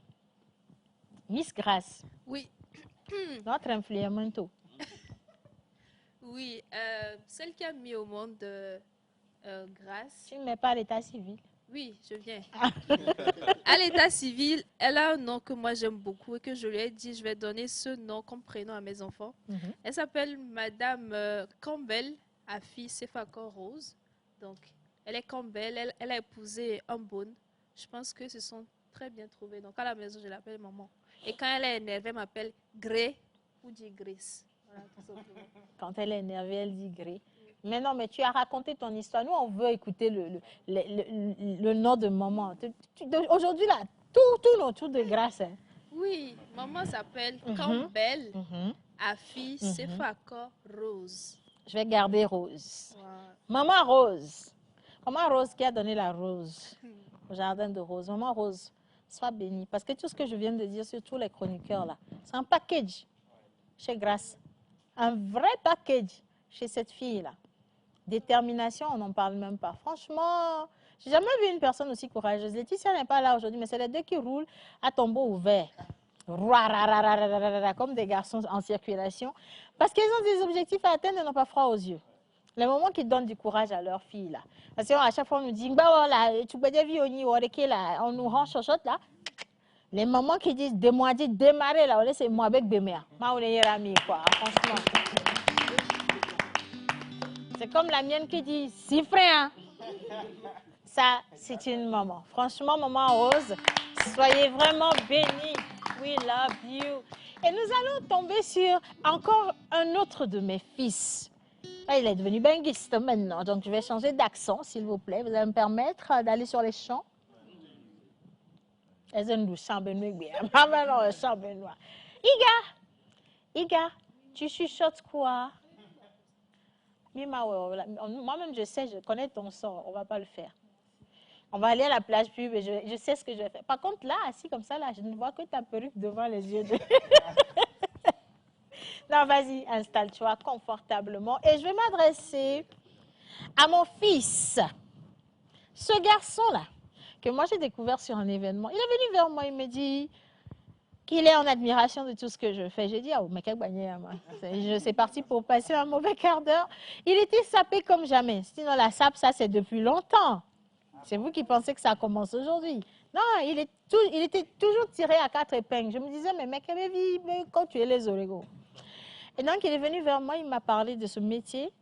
Miss Grâce. Oui. Notre influence. Oui, celle qui a mis au monde Grâce. Tu ne mets pas à l'état civil? Oui, je viens. À l'état civil, elle a un nom que moi j'aime beaucoup et que je lui ai dit, je vais donner ce nom comme prénom à mes enfants. Elle s'appelle Madame Campbell. Afi Sefako Rose. Donc, elle est Campbell, elle a épousé un bonne. Je pense que ce sont très bien trouvés. Donc, à la maison, je l'appelle maman. Et quand elle est énervée, elle m'appelle Gré ou dit Grace. Voilà, tout simplement. Quand elle est énervée, elle dit Gré. Mais non, mais tu as raconté ton histoire. Nous, on veut écouter le nom de maman. Aujourd'hui, là, tout de grâce. Hein. Oui, maman s'appelle Campbell, Afi, Sefako, Rose. Je vais garder Rose. Wow. Maman Rose. Maman Rose qui a donné la rose au jardin de Rose. Maman Rose, sois bénie. Parce que tout ce que je viens de dire sur tous les chroniqueurs là, c'est un package chez Grâce. Un vrai package chez cette fille-là. Détermination, on n'en parle même pas. Franchement, j'ai jamais vu une personne aussi courageuse. Laetitia n'est pas là aujourd'hui, mais c'est les deux qui roulent à tombeau ouvert. Comme des garçons en circulation. Parce qu'ils ont des objectifs à atteindre et n'ont pas froid aux yeux. Les moments qui donnent du courage à leurs filles, là. Parce qu'à chaque fois, on nous dit, on nous rend chochotte, là. Les mamans qui disent, démarrer, là, c'est moi avec Béméa. Quoi, franchement. C'est comme la mienne qui dit, si frère. Ça, c'est une maman. Franchement, maman Rose, soyez vraiment bénie. We love you. Et nous allons tomber sur encore un autre de mes fils. Il est devenu benguiste maintenant, donc je vais changer d'accent, s'il vous plaît. Vous allez me permettre d'aller sur les champs. Iga, tu chuchotes quoi? Moi-même, je sais, je connais ton sort, on ne va pas le faire. On va aller à la plage pub et je sais ce que je vais faire. Par contre, là, assis comme ça, là, je ne vois que ta perruque devant les yeux. Non, vas-y, installe-toi confortablement. Et je vais m'adresser à mon fils. Ce garçon-là, que moi j'ai découvert sur un événement, il est venu vers moi, il me dit qu'il est en admiration de tout ce que je fais. J'ai dit, oh, mais quel bagné, moi. C'est parti pour passer un mauvais quart d'heure. Il était sapé comme jamais. Sinon, la sape, ça, c'est depuis longtemps. C'est vous qui pensez que ça commence aujourd'hui. Non, il était toujours tiré à 4 épingles. Je me disais, mais mec, quand tu es les origos. Et donc, il est venu vers moi, il m'a parlé de ce métier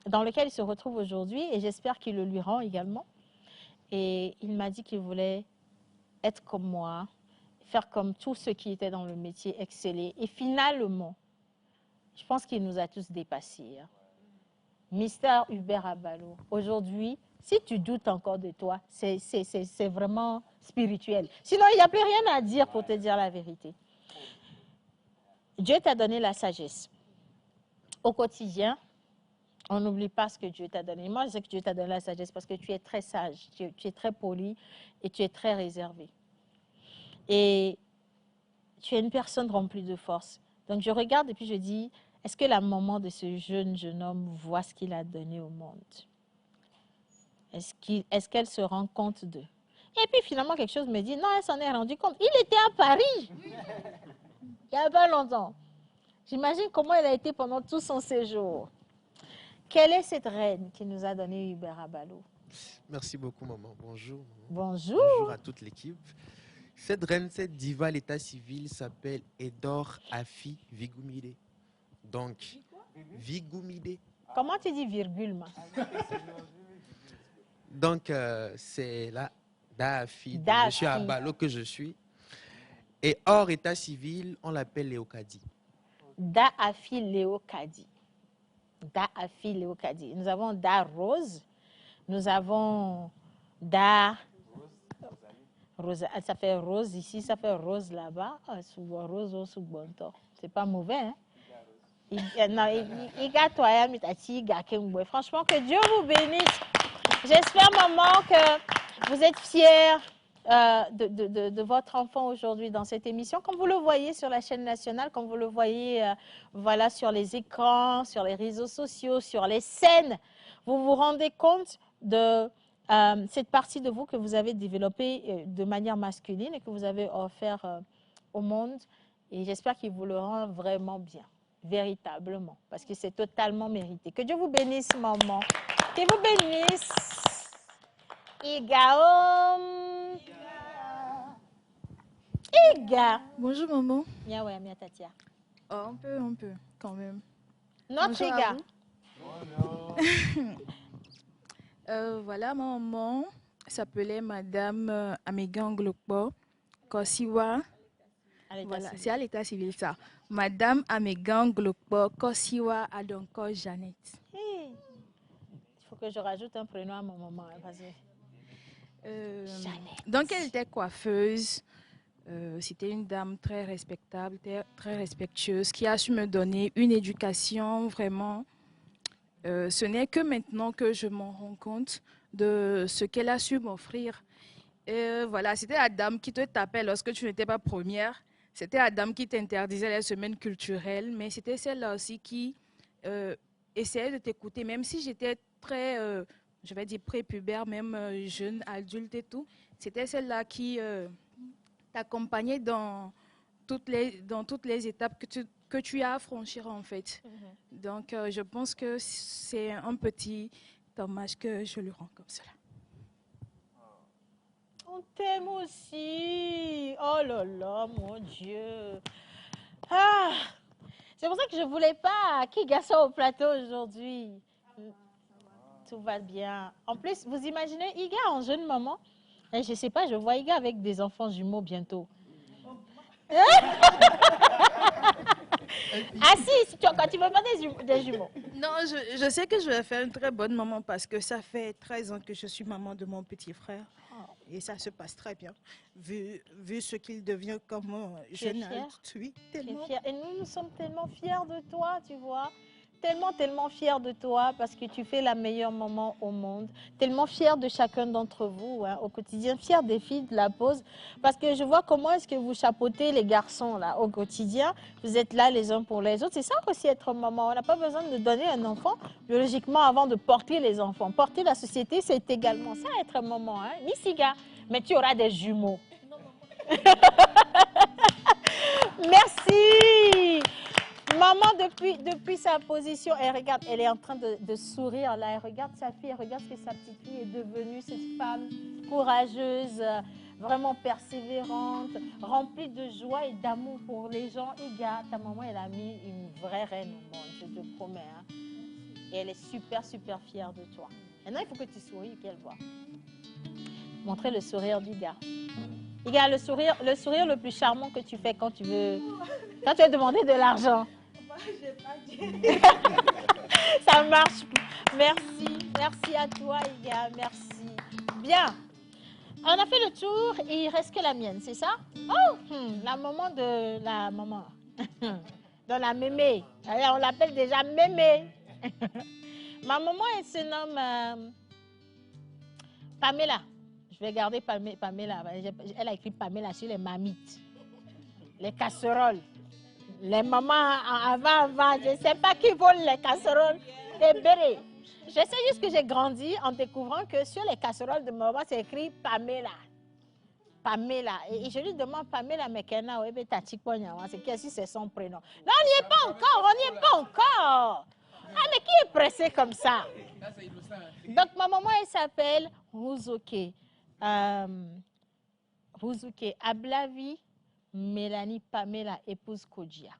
dans lequel il se retrouve aujourd'hui et j'espère qu'il le lui rend également. Et il m'a dit qu'il voulait être comme moi, faire comme tous ceux qui étaient dans le métier, exceller. Et finalement, je pense qu'il nous a tous dépassés. Hein. Mister Hubert Abalo, aujourd'hui, si tu doutes encore de toi, c'est vraiment spirituel. Sinon, il n'y a plus rien à dire pour te dire la vérité. Dieu t'a donné la sagesse. Au quotidien, on n'oublie pas ce que Dieu t'a donné. Moi, je sais que Dieu t'a donné la sagesse parce que tu es très sage, tu es très poli et tu es très réservé. Et tu es une personne remplie de force. Donc, je regarde et puis je dis, est-ce que la maman de ce jeune homme voit ce qu'il a donné au monde? Est-ce qu'elle se rend compte d'eux? Et puis, finalement, quelque chose me dit, non, elle s'en est rendue compte. Il était à Paris, il n'y a pas longtemps. J'imagine comment elle a été pendant tout son séjour. Quelle est cette reine qui nous a donné Hubert Abalo? Merci beaucoup, maman. Bonjour. Bonjour. Bonjour à toute l'équipe. Cette reine, cette diva à l'état civil s'appelle Edor Afi Vigumide. Donc, Vigumide. Comment tu dis virgule, ma? Donc, c'est là, Dafi, monsieur Abalo que je suis. Et hors état civil, on l'appelle Léocadie. Daafi Léocadie. Daafi Léocadie. Nous avons Da Rose. Nous avons Da... Rose, ça fait rose ici, ça fait rose là-bas. Rose au sous-bonto. C'est pas mauvais, hein? Franchement, que Dieu vous bénisse. J'espère, maman, que vous êtes fiers de votre enfant aujourd'hui dans cette émission. Comme vous le voyez sur la chaîne nationale, comme vous le voyez voilà, sur les écrans, sur les réseaux sociaux, sur les scènes, vous vous rendez compte de cette partie de vous que vous avez développée de manière masculine et que vous avez offert au monde. Et j'espère qu'il vous le rend vraiment bien, véritablement, parce que c'est totalement mérité. Que Dieu vous bénisse, maman. Que vous bénisse. Igaom. Iga. Bonjour, maman. Miaoué, mia tatia. Oh, un peu, quand même. Notre Iga. Voilà, ma maman s'appelait Madame Amégang Glokbo Kosiwa. Voilà, c'est à l'état civil ça. Madame Amégang Glokbo Kosiwa Adonko Jeannette. Il faut que je rajoute un prénom à mon maman. Donc, elle était coiffeuse. C'était une dame très respectable, très respectueuse, qui a su me donner une éducation vraiment. Ce n'est que maintenant que je m'en rends compte de ce qu'elle a su m'offrir. Voilà, c'était la dame qui te tapait lorsque tu n'étais pas première. C'était la dame qui t'interdisait les semaines culturelles, mais c'était celle-là aussi qui essayait de t'écouter, même si j'étais très, je vais dire prépubère, même jeune, adulte et tout. C'était celle-là qui t'accompagnait dans toutes les étapes que tu as à franchir en fait. Donc, je pense que c'est un petit hommage que je lui rends comme cela. On t'aime aussi. Oh là là, mon Dieu. Ah, c'est pour ça que je ne voulais pas Kiga soit au plateau aujourd'hui. Tout va bien. En plus, vous imaginez Iga en jeune maman? Et je ne sais pas, je vois Iga avec des enfants jumeaux bientôt. Ah si, quand tu veux pas des jumeaux. Non, je sais que je vais faire une très bonne maman parce que ça fait 13 ans que je suis maman de mon petit frère. Et ça se passe très bien, vu ce qu'il devient comme jeune adulte. Oui, tellement. Et nous sommes tellement fiers de toi, tu vois. Tellement fiers de toi parce que tu fais la meilleure maman au monde. Tellement fiers de chacun d'entre vous au quotidien. Fiers des filles de la pause parce que je vois comment est-ce que vous chapeautez les garçons là au quotidien. Vous êtes là les uns pour les autres. C'est ça aussi être maman. On n'a pas besoin de donner un enfant biologiquement avant de porter les enfants. Porter la société, c'est également ça être maman. Missiga, mais tu auras des jumeaux. Merci. Maman, depuis sa position, elle regarde, elle est en train de sourire là. Elle regarde sa fille, elle regarde ce que sa petite fille est devenue, cette femme courageuse, vraiment persévérante, remplie de joie et d'amour pour les gens. Et gars, ta maman, elle a mis une vraie reine au monde, je te promets. Et elle est super fière de toi. Maintenant, il faut que tu souris, qu'elle voit. Montrer le sourire d'Iga. Iga, le sourire le plus charmant que tu fais quand tu veux demander de l'argent. Ça marche. Merci à toi, Iga. Merci. Bien. On a fait le tour et il reste que la mienne, c'est ça? Oh, la maman de la maman. De la mémé. Alors, on l'appelle déjà mémé. Ma maman, elle se nomme Pamela. Je vais garder Pamela. Elle a écrit Pamela sur les mamites, les casseroles. Les mamans avant, je ne sais pas qui vole les casseroles, les bérets. Je sais juste que j'ai grandi en découvrant que sur les casseroles de maman, c'est écrit Pamela. Pamela. Et je lui demande Pamela Mekena, c'est qu'est-ce que c'est son prénom? Non, on n'y est pas encore, Ah, mais qui est pressé comme ça? Donc, ma maman, elle s'appelle Ruzuke. Ruzuke Ablavi Mélanie Pamela, épouse Kodjia.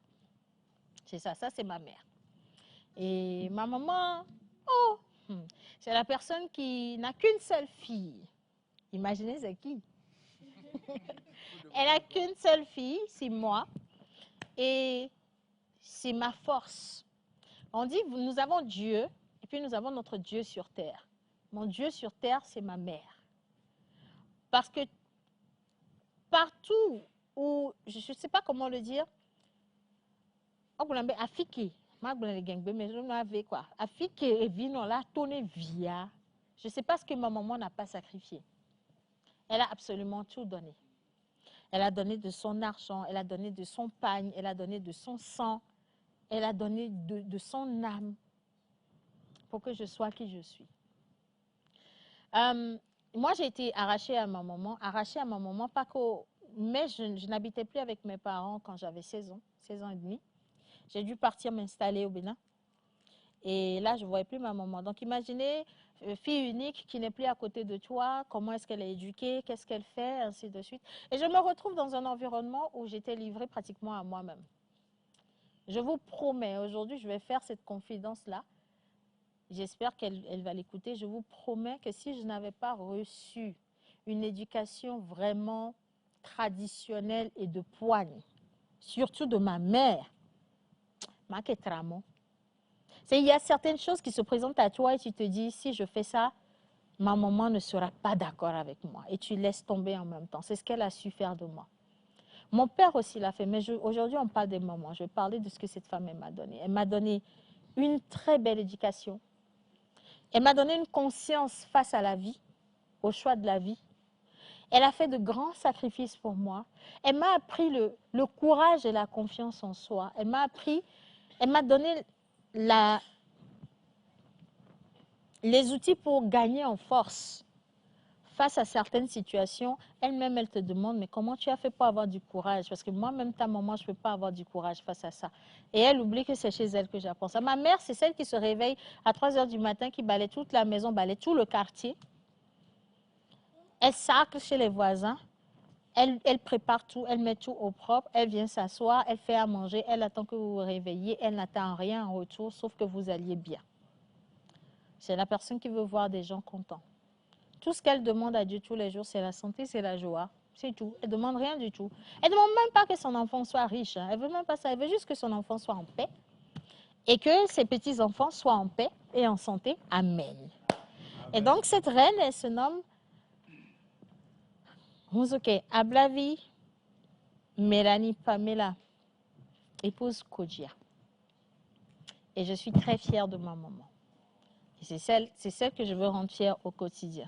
C'est ça c'est ma mère. Et ma maman, c'est la personne qui n'a qu'une seule fille. Imaginez c'est qui? Elle n'a qu'une seule fille, c'est moi. Et c'est ma force. On dit, nous avons Dieu, et puis nous avons notre Dieu sur terre. Mon Dieu sur terre, c'est ma mère. Parce que partout où, je ne sais pas comment le dire, Afiki, Afiki et Vino là, tourné via. Je ne sais pas ce que ma maman n'a pas sacrifié. Elle a absolument tout donné. Elle a donné de son argent, elle a donné de son pagne, elle a donné de son sang, elle a donné de son âme pour que je sois qui je suis. Moi, j'ai été arrachée à ma maman, pas qu'au... Mais je n'habitais plus avec mes parents quand j'avais 16 ans et demi. J'ai dû partir m'installer au Bénin. Et là, je ne voyais plus ma maman. Donc, imaginez, fille unique qui n'est plus à côté de toi, comment est-ce qu'elle est éduquée, qu'est-ce qu'elle fait, ainsi de suite. Et je me retrouve dans un environnement où j'étais livrée pratiquement à moi-même. Je vous promets, aujourd'hui, je vais faire cette confidence-là. J'espère qu'elle va l'écouter. Je vous promets que si je n'avais pas reçu une éducation vraiment traditionnelle et de poigne, surtout de ma mère, il y a certaines choses qui se présentent à toi et tu te dis, si je fais ça, ma maman ne sera pas d'accord avec moi. Et tu laisses tomber en même temps. C'est ce qu'elle a su faire de moi. Mon père aussi l'a fait, mais aujourd'hui, on parle des mamans. Je vais parler de ce que cette femme m'a donné. Elle m'a donné une très belle éducation. Elle m'a donné une conscience face à la vie, au choix de la vie. Elle a fait de grands sacrifices pour moi. Elle m'a appris le courage et la confiance en soi. Elle m'a donné les outils pour gagner en force. Face à certaines situations, elle-même, elle te demande, mais comment tu as fait pour avoir du courage? Parce que moi-même, ta maman, je ne peux pas avoir du courage face à ça. Et elle oublie que c'est chez elle que j'apprends ça. Ma mère, c'est celle qui se réveille à 3 h du matin, qui balaye toute la maison, balaye tout le quartier. Elle sacle chez les voisins. Elle prépare tout, elle met tout au propre. Elle vient s'asseoir, elle fait à manger, elle attend que vous vous réveilliez. Elle n'attend rien en retour, sauf que vous alliez bien. C'est la personne qui veut voir des gens contents. Tout ce qu'elle demande à Dieu tous les jours, c'est la santé, c'est la joie. C'est tout. Elle ne demande rien du tout. Elle ne demande même pas que son enfant soit riche. Elle ne veut même pas ça. Elle veut juste que son enfant soit en paix. Et que ses petits-enfants soient en paix et en santé. Amen. Et donc, cette reine, elle se nomme Muzoke Ablavi Mélanie Pamela, épouse Kodia. Et je suis très fière de ma maman. C'est celle que je veux rendre fière au quotidien.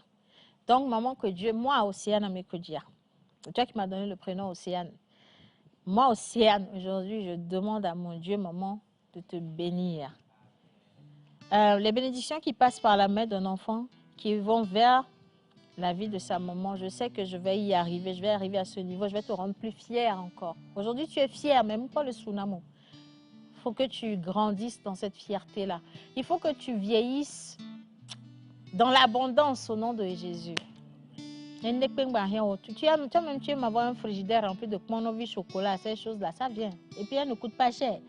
Donc, maman Kodia, moi, Océane Amé Kodia. C'est toi qui m'as donné le prénom Océane. Moi, Océane, aujourd'hui, je demande à mon Dieu, maman, de te bénir. Les bénédictions qui passent par la main d'un enfant, qui vont vers la vie de sa maman, je sais que je vais y arriver, je vais arriver à ce niveau, je vais te rendre plus fière encore. Aujourd'hui, tu es fière, même pas le tsunami. Il faut que tu grandisses dans cette fierté-là. Il faut que tu vieillisses dans l'abondance au nom de Jésus. Toi-même, tu aimes avoir un frigidaire rempli de Monovi chocolat, ces choses-là, ça vient. Et puis, elles ne coûtent pas cher.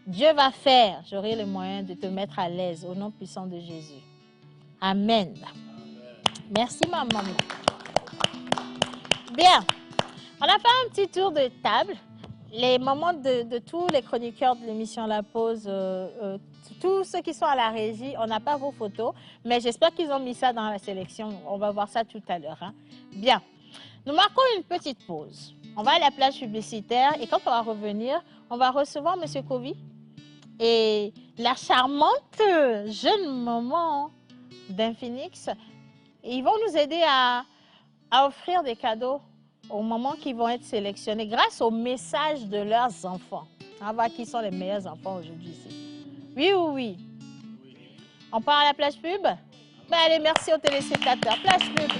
Dieu va faire, j'aurai les moyens de te mettre à l'aise au nom puissant de Jésus. Amen. Merci, ma maman. Bien, on a fait un petit tour de table. Les mamans de tous les chroniqueurs de l'émission La Pause, tous ceux qui sont à la régie, on n'a pas vos photos, mais j'espère qu'ils ont mis ça dans la sélection. On va voir ça tout à l'heure. Hein. Bien, nous marquons une petite pause. On va à la plage publicitaire et quand on va revenir, on va recevoir M. Kovi et la charmante jeune maman d'Infinix. Ils vont nous aider à offrir des cadeaux aux mamans qui vont être sélectionnées grâce au message de leurs enfants. On va voir qui sont les meilleurs enfants aujourd'hui ici. Oui ou oui? On part à la plage pub? Ben allez, merci aux téléspectateurs. Plage pub.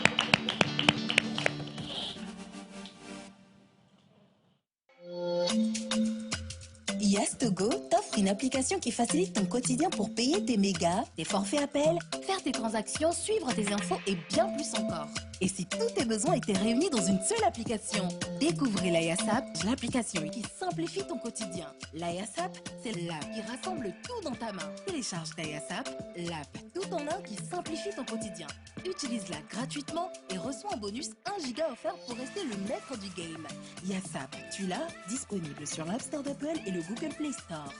Yastogo t'offre une application qui facilite ton quotidien pour payer tes mégas, tes forfaits appels, faire tes transactions, suivre tes infos et bien plus encore. Et si tous tes besoins étaient réunis dans une seule application? Découvrez la YasApp, l'application qui simplifie ton quotidien. La YasApp, c'est l'app qui rassemble tout dans ta main. Télécharge ta YasApp, l'app tout en un qui simplifie ton quotidien. Utilise-la gratuitement et reçois en bonus 1 giga offert pour rester le maître du game. YasApp, tu l'as, disponible sur l'App Store d'Apple et le Google Play Store.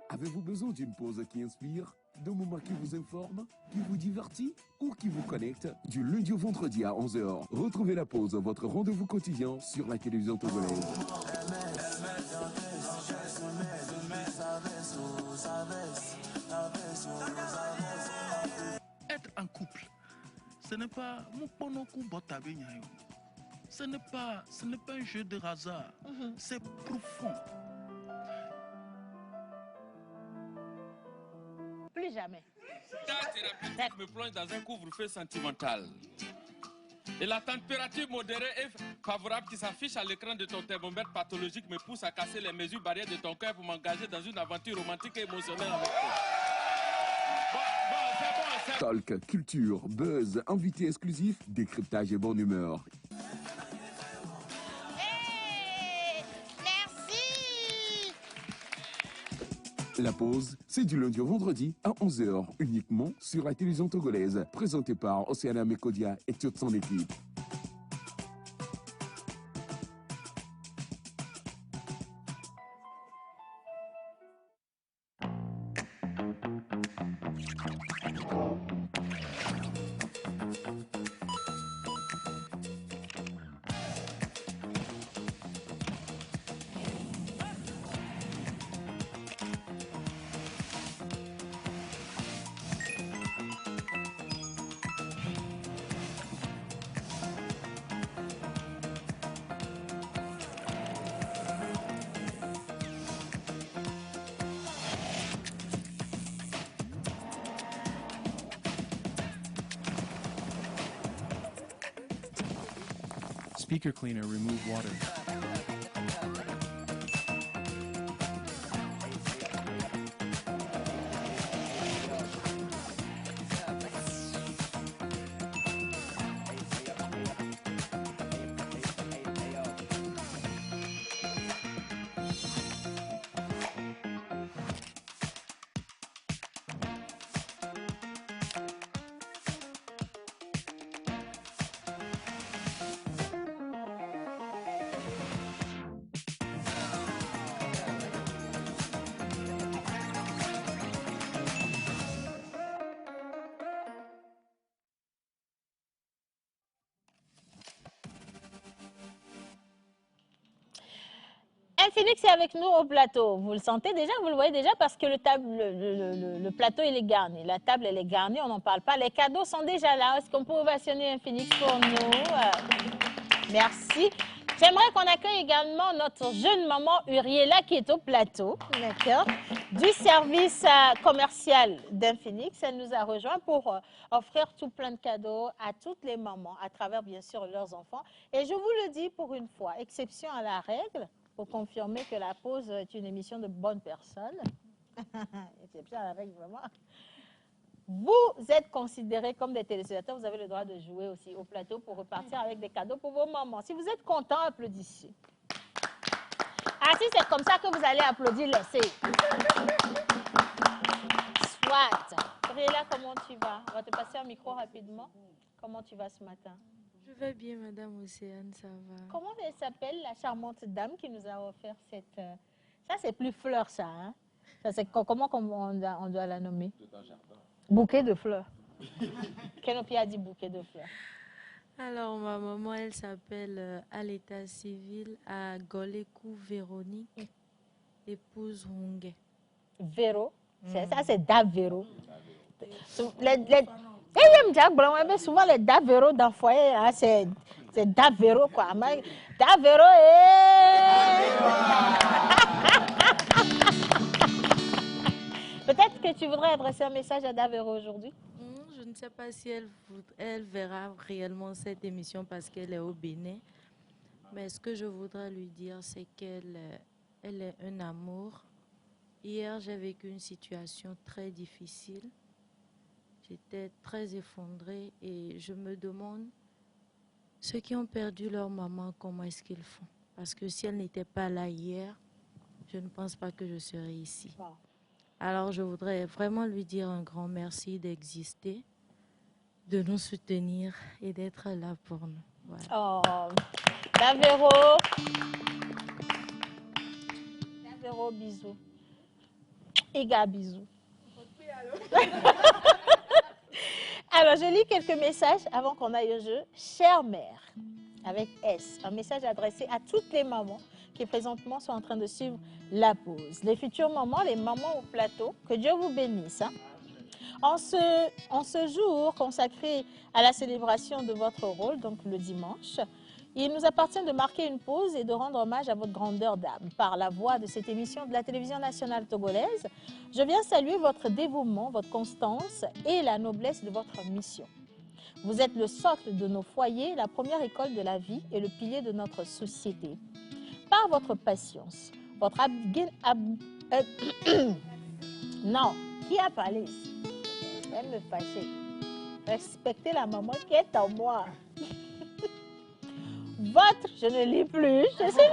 Avez-vous besoin d'une pause qui inspire, d'un moment qui vous informe, qui vous divertit ou qui vous connecte? Du lundi au vendredi à 11 h, retrouvez la pause, votre rendez-vous quotidien sur la télévision togolaise. Être en couple, ce n'est pas ce n'est pas un jeu de hasard, c'est profond. Plus jamais. Ta thérapeutique me plonge dans un couvre-feu sentimental. Et la température modérée et favorable qui s'affiche à l'écran de ton thermomètre pathologique me pousse à casser les mesures barrières de ton cœur pour m'engager dans une aventure romantique et émotionnelle avec toi. Talk, culture, buzz, invité exclusif, décryptage et bonne humeur. La pause, c'est du lundi au vendredi à 11h, uniquement sur la télévision togolaise, présentée par Océana Mekodia et toute son équipe. Speaker cleaner, remove water. Phoenix est avec nous au plateau. Vous le sentez déjà, vous le voyez déjà parce que le plateau il est garni. La table elle est garnie, on n'en parle pas. Les cadeaux sont déjà là. Est-ce qu'on peut ovationner un Phoenix pour nous? Merci. J'aimerais qu'on accueille également notre jeune maman Uriela qui est au plateau, d'accord, du service commercial d'Infinix. Elle nous a rejoint pour offrir tout plein de cadeaux à toutes les mamans, à travers bien sûr leurs enfants. Et je vous le dis pour une fois, exception à la règle, pour confirmer que la pause est une émission de bonnes personnes. Exception à la règle, vraiment. Vous êtes considérés comme des téléspectateurs, vous avez le droit de jouer aussi au plateau pour repartir avec des cadeaux pour vos mamans. Si vous êtes contents, applaudissez. Ah, si c'est comme ça que vous allez applaudir, laissez. Soit. Uriela, comment tu vas? On va te passer un micro rapidement. Comment tu vas ce matin? Je vais bien, Madame Océane, ça va. Comment elle s'appelle, la charmante dame qui nous a offert cette... Ça, c'est plus fleur, ça. Hein? Ça, c'est comment on doit la nommer? Bouquet de fleurs. Kenopi a dit bouquet de fleurs. Alors, ma maman, elle s'appelle à l'état civil à Golekou Véronique, épouse Runge. Véro? Ça, c'est Davero. Souvent, les Davero dans le foyer, hein, c'est Davero, quoi. Davero Peut-être que tu voudrais adresser un message à Davero aujourd'hui? Je ne sais pas si elle verra réellement cette émission parce qu'elle est au Bénin. Mais ce que je voudrais lui dire, c'est qu'elle est un amour. Hier, j'ai vécu une situation très difficile. J'étais très effondrée et je me demande, ceux qui ont perdu leur maman, comment est-ce qu'ils font? Parce que si elle n'était pas là hier, je ne pense pas que je serais ici. Wow. Alors, je voudrais vraiment lui dire un grand merci d'exister, de nous soutenir et d'être là pour nous. Voilà. Oh, Davero. Davero, bisous. Ega, bisous. Alors, je lis quelques messages avant qu'on aille au jeu. Chère mère, avec S, un message adressé à toutes les mamans qui présentement sont en train de suivre la pause. Les futures mamans, les mamans au plateau, que Dieu vous bénisse. Hein. En ce jour consacré à la célébration de votre rôle, donc le dimanche, il nous appartient de marquer une pause et de rendre hommage à votre grandeur d'âme. Par la voix de cette émission de la télévision nationale togolaise, je viens saluer votre dévouement, votre constance et la noblesse de votre mission. Vous êtes le socle de nos foyers, la première école de la vie et le pilier de notre société. Par votre patience, votre Non, qui a parlé ici? Elle me fâcher. Respectez la maman qui est en moi. Je ne lis plus, je suis...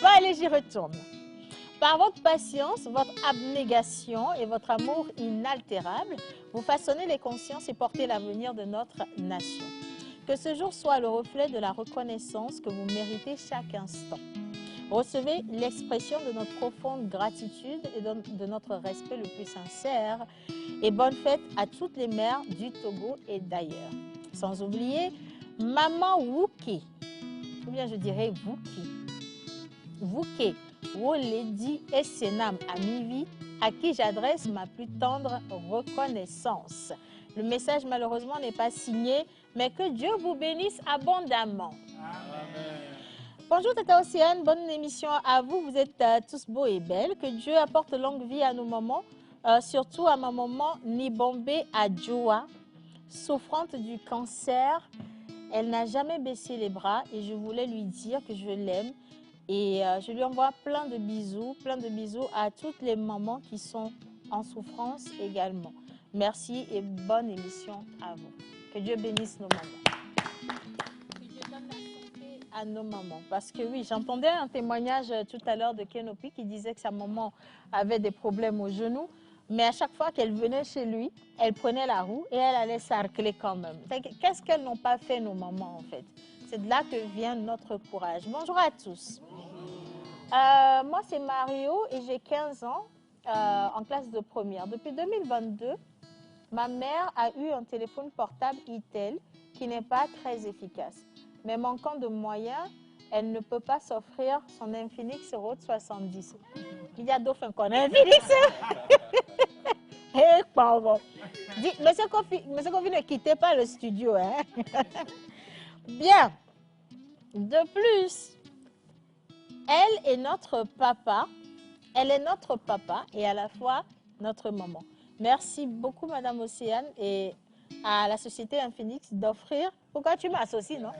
Bon, allez, j'y retourne. Par votre patience, votre abnégation et votre amour inaltérable, vous façonnez les consciences et portez l'avenir de notre nation. Que ce jour soit le reflet de la reconnaissance que vous méritez chaque instant. Recevez l'expression de notre profonde gratitude et de notre respect le plus sincère. Et bonne fête à toutes les mères du Togo et d'ailleurs. Sans oublier Maman Wouké, ou bien je dirais Wouké. Wouké, Woledi et Senam Amivi, à qui j'adresse ma plus tendre reconnaissance. Le message malheureusement n'est pas signé, mais que Dieu vous bénisse abondamment. Amen. Bonjour Tata Océane, bonne émission à vous. Vous êtes tous beaux et belles. Que Dieu apporte longue vie à nos mamans, surtout à ma maman Nibombe Adjoa, souffrante du cancer. Elle n'a jamais baissé les bras et je voulais lui dire que je l'aime. Et je lui envoie plein de bisous à toutes les mamans qui sont en souffrance également. Merci et bonne émission à vous. Que Dieu bénisse nos mamans. Que Dieu donne la santé à nos mamans. Parce que oui, j'entendais un témoignage tout à l'heure de Kenopi qui disait que sa maman avait des problèmes au genou. Mais à chaque fois qu'elle venait chez lui, elle prenait la roue et elle allait s'arcler quand même. Qu'est-ce qu'elles n'ont pas fait nos mamans en fait? C'est de là que vient notre courage. Bonjour à tous. Moi, c'est Mario et j'ai 15 ans en classe de première. Depuis 2022, ma mère a eu un téléphone portable Itel qui n'est pas très efficace. Mais manquant de moyens, elle ne peut pas s'offrir son Infinix Road 70. Il y a d'autres qu'on a Infinix. Eh, pardon. Monsieur Kofi, ne quittez pas le studio. Hein? Bien. De plus, elle est notre papa et à la fois notre maman. Merci beaucoup, Madame Océane, et à la société Infinix d'offrir. Pourquoi tu m'associes, non?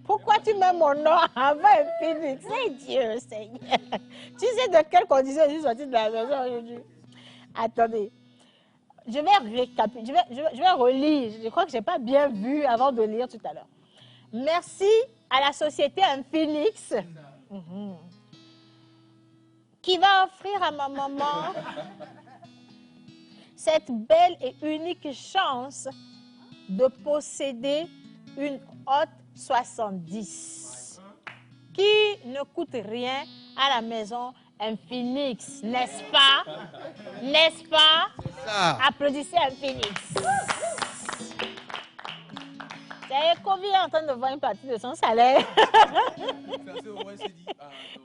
Pourquoi tu mets mon nom avant Infinix? C'est Dieu, Seigneur. Tu sais de quelle condition je suis sortie de la maison aujourd'hui? Attendez. Je vais récapituler, je vais relire. Je crois que je n'ai pas bien vu avant de lire tout à l'heure. Merci à la société Infinix qui va offrir à ma maman cette belle et unique chance de posséder une Hot 70 qui ne coûte rien à la maison Infinix, n'est-ce pas? N'est-ce pas? Applaudissez Infinix. C'est combien en train de voir une partie de son salaire?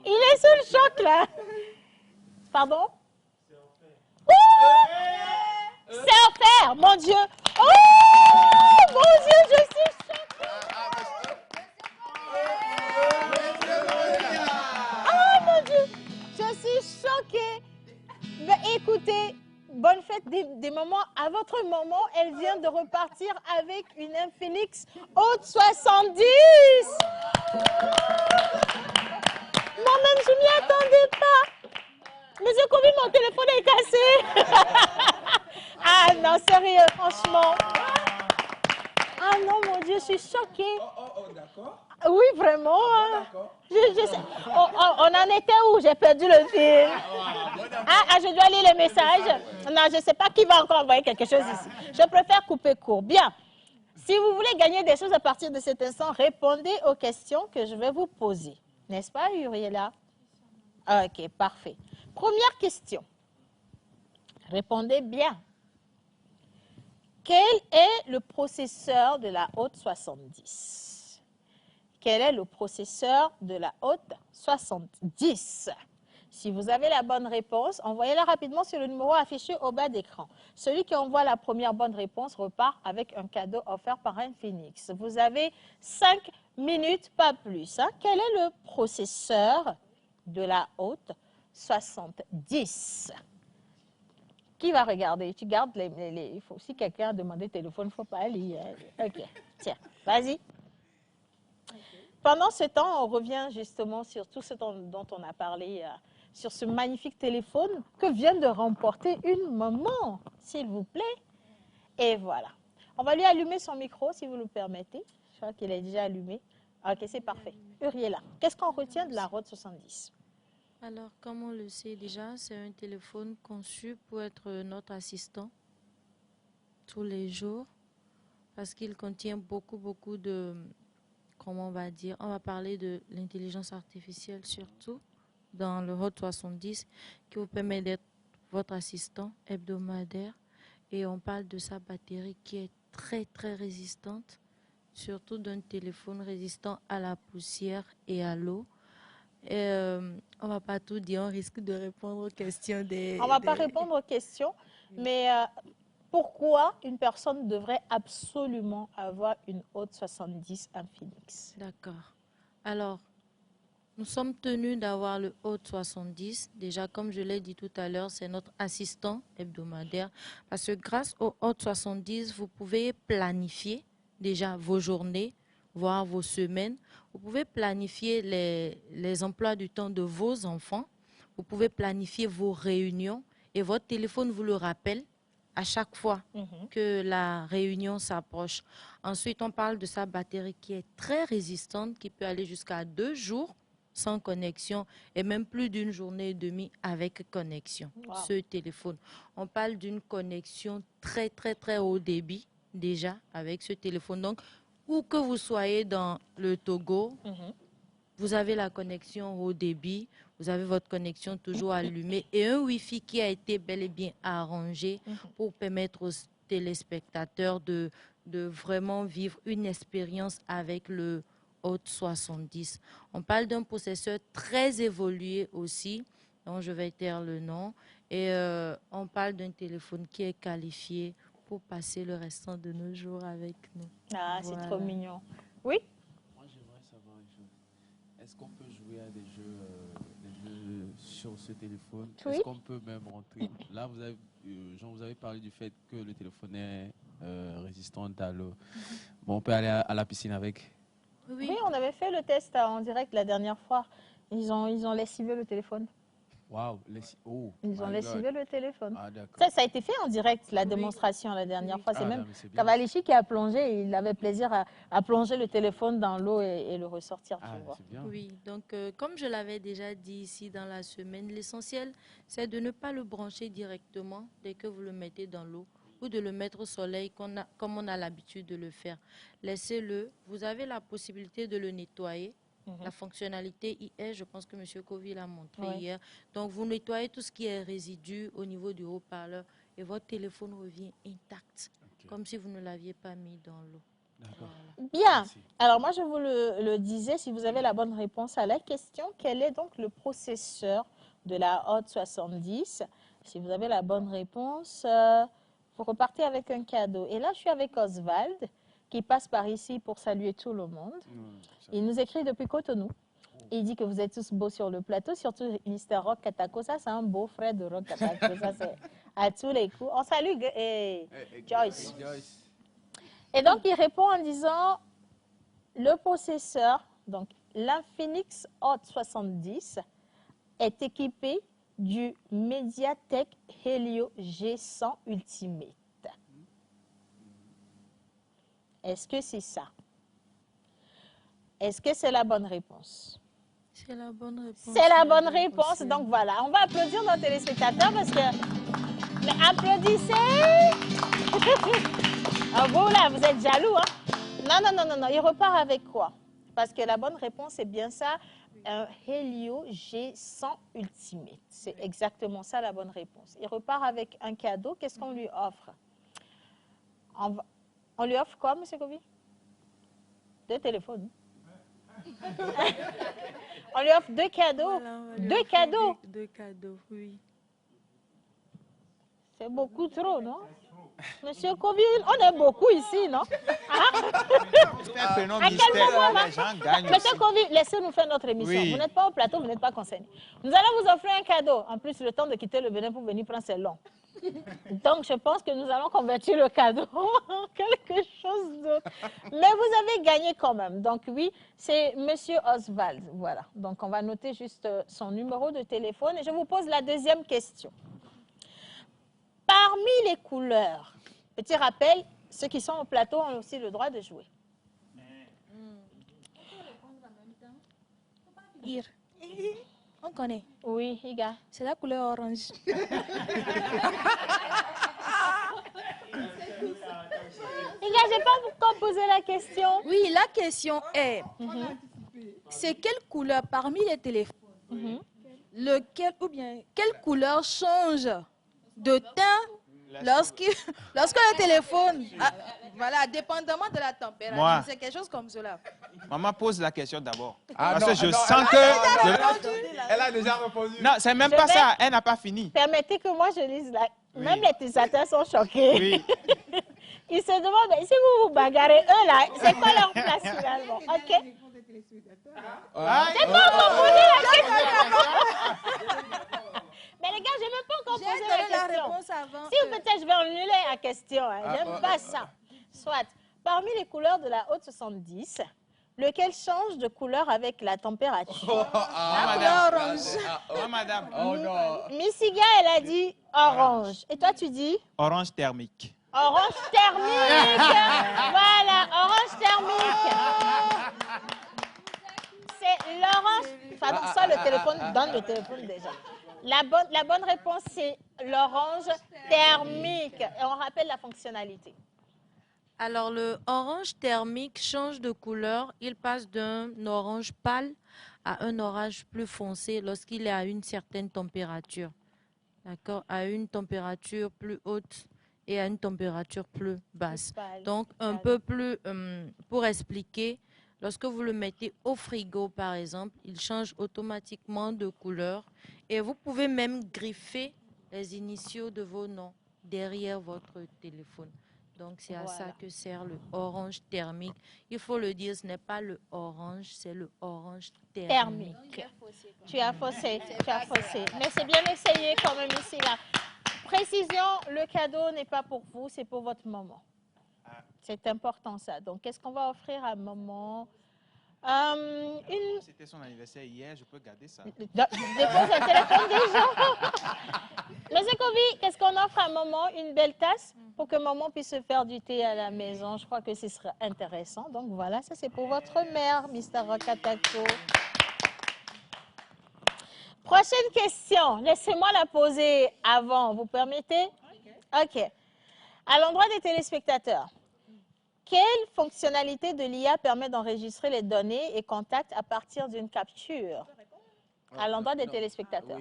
Il est sous le choc là. Pardon? C'est offert, mon Dieu. Oh, mon Dieu, je suis choquée. Oh, mon Dieu, je suis choquée. Mais écoutez, bonne fête des mamans. À votre maman, elle vient de repartir avec une Infinix Hot 70. Moi-même, je ne m'y attendais pas. Monsieur Covid, mon téléphone est cassé. Ah non, sérieux, franchement. Ah non, mon Dieu, je suis choquée. D'accord. Oui, vraiment. On en était où? J'ai perdu le fil. Je dois lire les messages. Non, je ne sais pas qui va encore envoyer quelque chose ici. Je préfère couper court. Bien. Si vous voulez gagner des choses à partir de cet instant, répondez aux questions que je vais vous poser. N'est-ce pas, Uriela? Ok, parfait. Première question. Répondez bien. Quel est le processeur de la Hot 70? Quel est le processeur de la Hot 70? Si vous avez la bonne réponse, envoyez-la rapidement sur le numéro affiché au bas d'écran. Celui qui envoie la première bonne réponse repart avec un cadeau offert par Infinix. Vous avez 5 minutes, pas plus. Hein? Quel est le processeur de la Hot 70? Qui va regarder? Tu gardes les faut, si quelqu'un a demandé le téléphone, il ne faut pas lire. Ok, tiens, vas-y. Pendant ce temps, on revient justement sur tout ce dont on a parlé, sur ce magnifique téléphone que vient de remporter une maman, s'il vous plaît. Et voilà. On va lui allumer son micro, si vous le permettez. Je crois qu'il est déjà allumé. Ok, c'est parfait. Uriela, qu'est-ce qu'on retient de la Hot 70? Alors, comme on le sait déjà, c'est un téléphone conçu pour être notre assistant tous les jours parce qu'il contient beaucoup de, comment on va dire, on va parler de l'intelligence artificielle surtout dans le Hot 70 qui vous permet d'être votre assistant hebdomadaire et on parle de sa batterie qui est très résistante, surtout d'un téléphone résistant à la poussière et à l'eau. On va pas tout dire, on risque de répondre aux questions des... On va pas répondre aux questions, mais pourquoi une personne devrait absolument avoir une Hot 70 Infinix? D'accord. Alors, nous sommes tenus d'avoir le Hot 70. Déjà, comme je l'ai dit tout à l'heure, c'est notre assistant hebdomadaire. Parce que grâce au Hot 70, vous pouvez planifier déjà vos journées, voire vos semaines. Vous pouvez planifier les emplois du temps de vos enfants. Vous pouvez planifier vos réunions et votre téléphone vous le rappelle à chaque fois que la réunion s'approche. Ensuite, on parle de sa batterie qui est très résistante, qui peut aller jusqu'à 2 jours sans connexion et même plus d'une journée et demie avec connexion, ce téléphone. On parle d'une connexion très haut débit déjà avec ce téléphone. Donc, où que vous soyez dans le Togo, vous avez la connexion haut débit, vous avez votre connexion toujours allumée et un Wi-Fi qui a été bel et bien arrangé pour permettre aux téléspectateurs de vraiment vivre une expérience avec le Hot 70. On parle d'un processeur très évolué aussi, dont je vais taire le nom, et on parle d'un téléphone qui est qualifié pour passer le restant de nos jours avec nous. Ah, c'est trop mignon. Oui? Moi, j'aimerais savoir une chose. Est-ce qu'on peut jouer à des jeux sur ce téléphone? Oui. Est-ce qu'on peut même rentrer? Là, vous avez parlé du fait que le téléphone est résistant à l'eau. Bon, on peut aller à la piscine avec? Oui, on avait fait le test en direct la dernière fois. Ils ont lessivé le téléphone. Waouh, ils ont lessivé le téléphone. Ah, Ça a été fait en direct, la démonstration la dernière fois. C'est même Cavalici qui a plongé. Il avait plaisir à plonger le téléphone dans l'eau et le ressortir. Tu vois. Oui, donc comme je l'avais déjà dit ici dans la semaine, l'essentiel, c'est de ne pas le brancher directement dès que vous le mettez dans l'eau ou de le mettre au soleil comme on a l'habitude de le faire. Laissez-le. Vous avez la possibilité de le nettoyer. La fonctionnalité y est, je pense que M. Kovi l'a montré hier. Donc, vous nettoyez tout ce qui est résidu au niveau du haut-parleur et votre téléphone revient intact, comme si vous ne l'aviez pas mis dans l'eau. Voilà. Bien. Alors, moi, je vous le disais, si vous avez la bonne réponse à la question, quel est donc le processeur de la Hot 70? Si vous avez la bonne réponse, vous repartez avec un cadeau. Et là, je suis avec Oswald, qui passe par ici pour saluer tout le monde. Il nous écrit depuis Cotonou. Il dit que vous êtes tous beaux sur le plateau, surtout Mr. Rock Katako. Ça, c'est un beau frère de Rock Katako. Ça, c'est à tous les coups. On salue Joyce. Et donc, il répond en disant, le processeur, donc l'Infinix Hot 70, est équipé du Mediatek Helio G100 Ultimate. Est-ce que c'est ça? Est-ce que c'est la bonne réponse? C'est la bonne réponse. C'est la bonne réponse. Donc voilà, on va applaudir nos téléspectateurs parce que... Mais applaudissez! Ah, vous là, vous êtes jaloux, hein? Non. Il repart avec quoi? Parce que la bonne réponse, c'est bien ça, un Helio G100 Ultimate. C'est exactement ça la bonne réponse. Il repart avec un cadeau. Qu'est-ce qu'on lui offre? On lui offre quoi, M. Kovi? 2 téléphones. On lui offre 2 cadeaux. Voilà, 2 cadeaux. 2 cadeaux, oui. C'est beaucoup trop, non? Monsieur Kovi, on est beaucoup ici, non? À quel moment, Monsieur Kovi, laissez-nous faire notre émission. Oui. Vous n'êtes pas au plateau, vous n'êtes pas concerné. Nous allons vous offrir un cadeau. En plus, le temps de quitter le Bénin pour venir prendre, c'est long. Donc, je pense que nous allons convertir le cadeau en quelque chose d'autre. Mais vous avez gagné quand même. Donc, oui, c'est Monsieur Oswald. Voilà. Donc, on va noter juste son numéro de téléphone. Et je vous pose la deuxième question. Parmi les couleurs, petit rappel, ceux qui sont au plateau ont aussi le droit de jouer. On connaît. Oui, Iga. C'est la couleur orange. Iga, j'ai pas encore posé la question. Oui, la question est, c'est quelle couleur parmi les téléphones, quelle couleur change de teint lorsque le téléphone, voilà, dépendamment de la température, Moi. c'est quelque chose comme cela. Maman pose la question d'abord. Ah, Parce non, que je non, sens Elle a déjà répondu. Non, c'est même pas ça. Elle n'a pas fini. Permettez que moi je lise là. Oui. Même les utilisateurs sont choqués. Oui. Ils se demandent, mais si vous vous bagarrez, eux là, c'est quoi leur place finalement? OK? J'ai pas encore posé la question. Mais les gars, je n'ai même pas encore J'ai posé donné la la question. réponse avant Si que- peut-être je vais annuler la question. Hein. J'aime pas ça. Soit, parmi les couleurs de la haute 70, lequel change de couleur avec la température? La couleur orange. Madame. Oh non. Missiga, elle a dit orange. Et toi, tu dis? Orange thermique. Orange thermique. Voilà, orange thermique. C'est l'orange. Enfin, ça, le téléphone, donne le téléphone déjà. La bonne réponse, c'est l'orange thermique. Et on rappelle la fonctionnalité. Alors, le orange thermique change de couleur. Il passe d'un orange pâle à un orange plus foncé lorsqu'il est à une certaine température. D'accord? À une température plus haute et à une température plus basse. Donc, un peu plus, pour expliquer, lorsque vous le mettez au frigo, par exemple, il change automatiquement de couleur. Et vous pouvez même griffer les initiaux de vos noms derrière votre téléphone. Donc, c'est à ça que sert le orange thermique. Il faut le dire, ce n'est pas le orange, c'est le orange thermique. Tu as faussé, tu as faussé. Mais c'est bien essayé quand même ici, là. Précision, le cadeau n'est pas pour vous, c'est pour votre maman. C'est important ça. Donc, qu'est-ce qu'on va offrir à maman? C'était son anniversaire hier, je peux garder ça. Dépose le téléphone déjà. Monsieur Kovi, qu'est-ce qu'on offre à maman? Une belle tasse pour que maman puisse se faire du thé à la maison. Je crois que ce serait intéressant. Donc voilà, ça c'est pour votre mère, Mr. Rokatako. Prochaine question. Laissez-moi la poser avant. Vous permettez? OK. À l'endroit des téléspectateurs, quelle fonctionnalité de l'IA permet d'enregistrer les données et contacts à partir d'une capture? À l'endroit des téléspectateurs.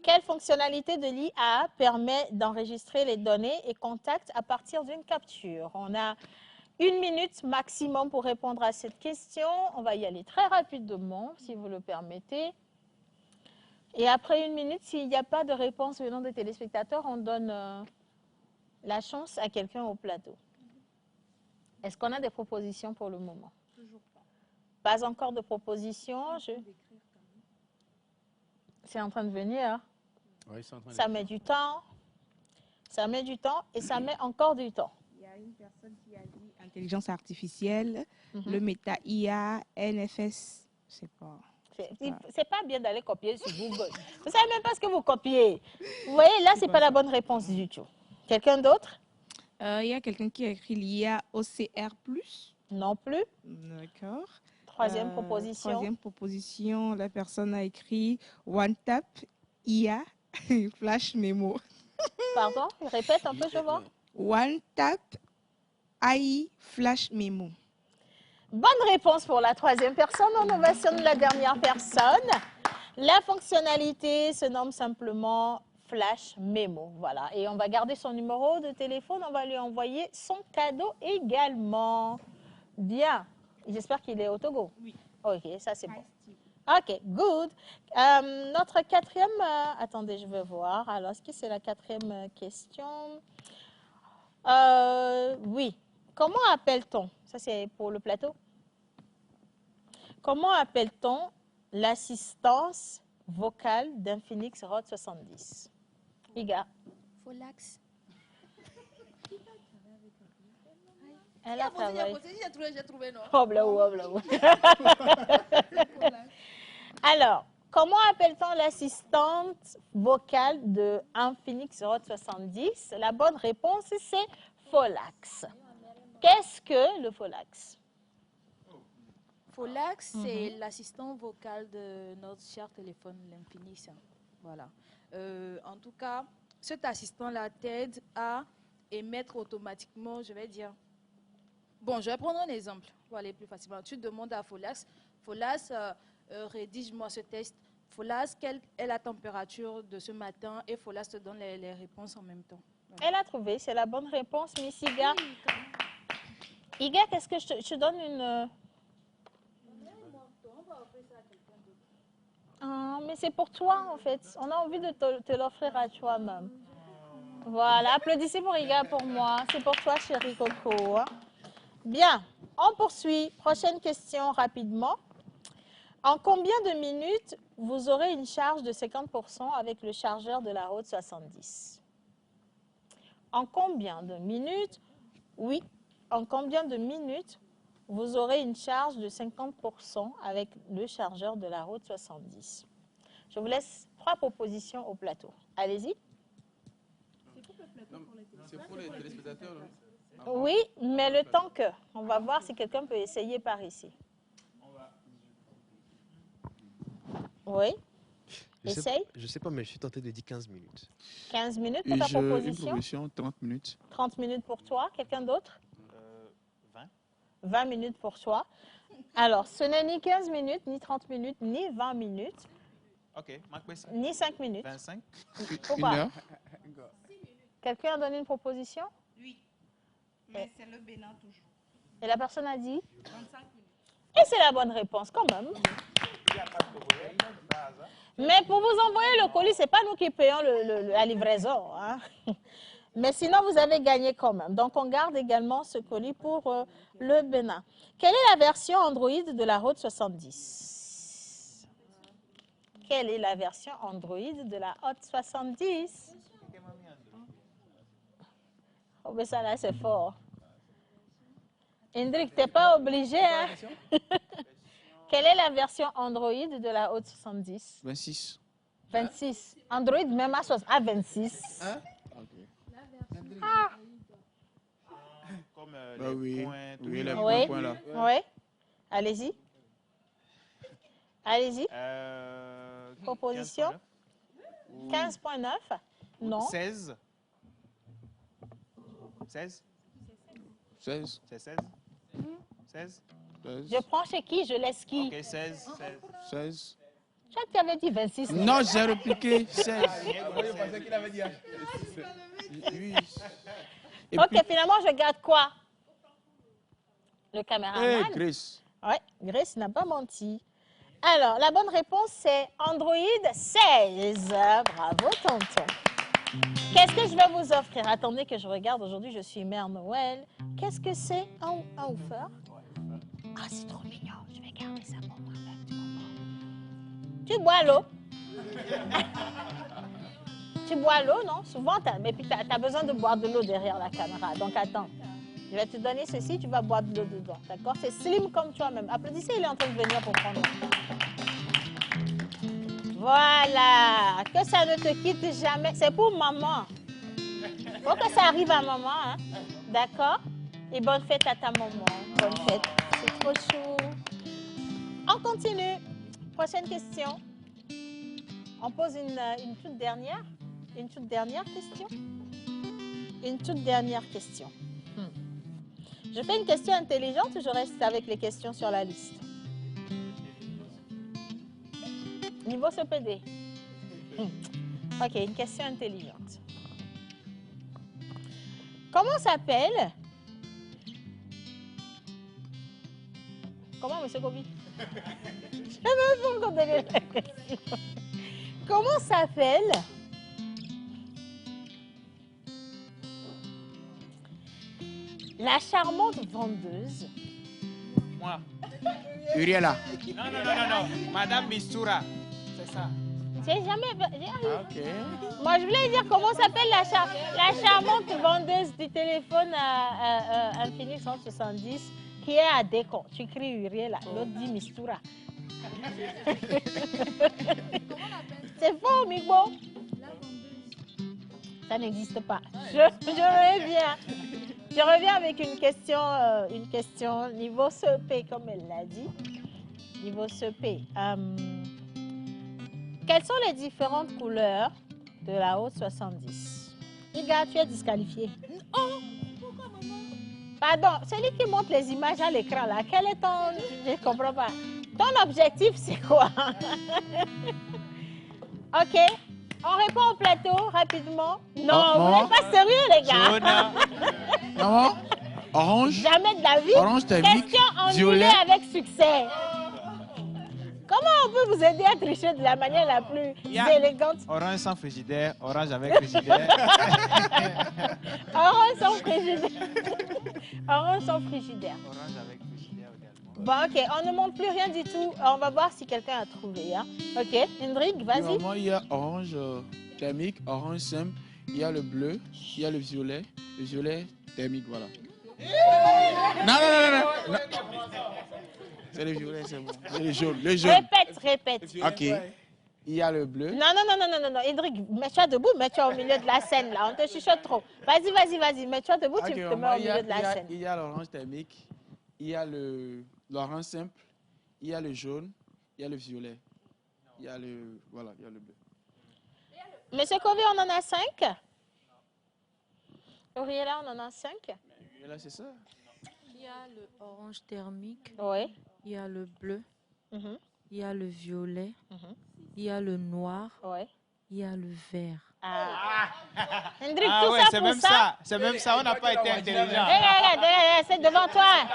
Quelle fonctionnalité de l'IA permet d'enregistrer les données et contacts à partir d'une capture? On a 1 minute maximum pour répondre à cette question. On va y aller très rapidement, si vous le permettez. Et après 1 minute, s'il n'y a pas de réponse venant des téléspectateurs, on donne la chance à quelqu'un au plateau. Est-ce qu'on a des propositions pour le moment? Toujours pas. Pas encore de propositions. C'est en train de venir. Oui, c'est en train de Ça met du temps. Ça met du temps et ça met encore du temps. Il y a une personne qui a dit intelligence artificielle, le méta IA, NFS, je sais pas. C'est pas bien d'aller copier sur Google. Vous savez même pas ce que vous copiez. Vous voyez, là, c'est pas la bonne réponse du tout. Quelqu'un d'autre? Il y a quelqu'un qui a écrit l'IA OCR+. Non plus. D'accord. Troisième proposition. Troisième proposition, la personne a écrit OneTap IA Flash Memo. Pardon? Répète un peu, je vois. OneTap AI Flash Memo. Bonne réponse pour la troisième personne. On ovationne la dernière personne. La fonctionnalité se nomme simplement Flash Memo. Voilà. Et on va garder son numéro de téléphone. On va lui envoyer son cadeau également. Bien. J'espère qu'il est au Togo. Oui. OK, ça c'est bon. OK, good. Notre quatrième... attendez, je vais voir. Alors, est-ce que c'est la quatrième question? Oui. Comment appelle-t-on? Ça, c'est pour le plateau. Comment appelle-t-on l'assistance vocale d'Infinix Hot 70? Iga. Folax. Elle a travaillé. J'ai trouvé, non? Alors, comment appelle-t-on l'assistante vocale de Infinix Hot 70? La bonne réponse, c'est Folax. Qu'est-ce que le Folax? Afolax, c'est l'assistant vocal de notre cher téléphone, l'Infinix. Voilà. En tout cas, cet assistant-là t'aide à émettre automatiquement, je vais dire. Bon, je vais prendre un exemple pour aller plus facilement. Tu demandes à Afolax, Afolax, rédige-moi ce test. Afolax, quelle est la température de ce matin? Et Afolax te donne les réponses en même temps. Voilà. Elle a trouvé, c'est la bonne réponse, Miss Iga. Iga, qu'est-ce que je te donne une... Ah, mais c'est pour toi, en fait. On a envie de te l'offrir à toi-même. Voilà, applaudissez pour Iga pour moi. C'est pour toi, chérie Coco. Bien, on poursuit. Prochaine question rapidement. En combien de minutes vous aurez une charge de 50% avec le chargeur de la Rode 70? En combien de minutes? Oui, en combien de minutes vous aurez une charge de 50% avec le chargeur de la Rode 70? Je vous laisse 3 propositions au plateau. Allez-y. C'est pour les téléspectateurs. Oui, mais le temps que. On va voir si quelqu'un peut essayer par ici. Oui. Essaye. Je sais pas, mais je suis tenté de dire 15 minutes. 15 minutes pour ta proposition? Une proposition, 30 minutes. 30 minutes pour toi. Quelqu'un d'autre? 20. 20 minutes pour toi. Alors, ce n'est ni 15 minutes, ni 30 minutes, ni 20 minutes. OK. Ni 5 minutes. 25. Pourquoi? Une heure. Quelqu'un a donné une proposition? Oui. Mais c'est le Bénin toujours. Et la personne a dit? 25 minutes. Et c'est la bonne réponse quand même. Mais pour vous envoyer le colis, ce n'est pas nous qui payons la livraison. Hein? Mais sinon, vous avez gagné quand même. Donc, on garde également ce colis pour le Bénin. Quelle est la version Android de la Rode 70? Quelle est la version Android de la Rode 70? Oh, mais ça là, c'est fort. Hendrik, tu n'es pas obligé. Hein? Quelle est la version Android de la Rode 70? 26. 26. Android même à 26. Hein? Ah. Comme Bah oui, oui, les Oui. points là. Oui. Allez-y. Allez-y. Proposition. 15.9. Non. 16. 16. 16. C'est 16. 16. Je prends chez qui, je laisse qui? OK, 16. 16. Tu avais dit 26. Non, j'ai répliqué 16. Je pensais qu'il avait dit. Oui. Ok, finalement, je garde quoi? Le caméraman. Hey, Grace. Oui, Grace n'a pas menti. Alors, la bonne réponse, c'est Android 16. Bravo, tonton. Qu'est-ce que je vais vous offrir? Attendez que je regarde. Aujourd'hui, je suis Mère Noël. Qu'est-ce que c'est? Un woofer? Ah, c'est trop mignon. Je vais garder ça pour moi. Tu bois l'eau? Tu bois l'eau, non? Souvent, mais puis tu as besoin de boire de l'eau derrière la caméra. Donc, attends. Je vais te donner ceci, tu vas boire de l'eau dedans. D'accord? C'est slim comme toi-même. Applaudissez, il est en train de venir pour prendre. Voilà. Que ça ne te quitte jamais. C'est pour maman. Faut que ça arrive à maman. Hein? D'accord? Et bonne fête à ta maman. Bonne fête. C'est trop chou. On continue. Prochaine question. On pose une toute dernière. Une toute dernière question. Une toute dernière question. Je fais une question intelligente ou je reste avec les questions sur la liste? Niveau CPD. Ok, une question intelligente. Comment s'appelle... Comment, monsieur Gobi? Je ne sais même pas encore donner la question. Comment s'appelle la charmante vendeuse? Moi. Uriela. Non. Madame Mistura. C'est ça. J'ai jamais... Ok. Moi, je voulais dire comment s'appelle la charmante vendeuse du téléphone Infinix 170 qui est à Décon. Tu écris Uriela, l'autre dit Mistura. C'est faux, Migo. Ça n'existe pas. Je reviens. Je reviens avec une question niveau CP, comme elle l'a dit. Niveau CP. Quelles sont les différentes couleurs de la haute 70? Iga, tu es disqualifié. Oh, pourquoi maman? Pardon, celui qui montre les images à l'écran là, quel est ton... Je ne comprends pas. Ton objectif, c'est quoi? Ok, on répond au plateau rapidement. Non, vous n'êtes pas sérieux les gars. Non, orange. Jamais de la vie. Orange, Question annulée avec succès. Comment on peut vous aider à tricher de la manière la plus élégante? Orange sans frigidaire, orange avec frigidaire. Orange sans frigidaire. Orange sans frigidaire. Orange avec frigidaire également. Bon, ok, on ne montre plus rien du tout. On va voir si quelqu'un a trouvé. Hein. Ok, Hendrik, vas-y. Normalement, il y a orange thermique, orange simple, il y a le bleu, il y a le violet thermique, voilà. Non. C'est le violet, c'est bon. C'est le jaune, Répète. Ok. Il y a le bleu. Non. Hendrik, mets-toi debout, mets-toi au milieu de la scène, là. On te chuchote trop. Vas-y. Mets-toi debout, tu te mets au milieu de la scène. Il y a l'orange thermique, il y a l'orange simple, il y a le jaune, il y a le violet. Il y a le... Voilà, il y a le bleu. Monsieur Covey, on en a 5? Auriella, on en a 5? Là, c'est ça. Il y a le orange thermique. Oui. Il y a le bleu. Il y a le violet. Il y a le noir. Oui. Il y a le vert. Hendrik, tout ça pour ça. C'est même ça, on n'a pas été intelligent. Regarde, c'est devant toi.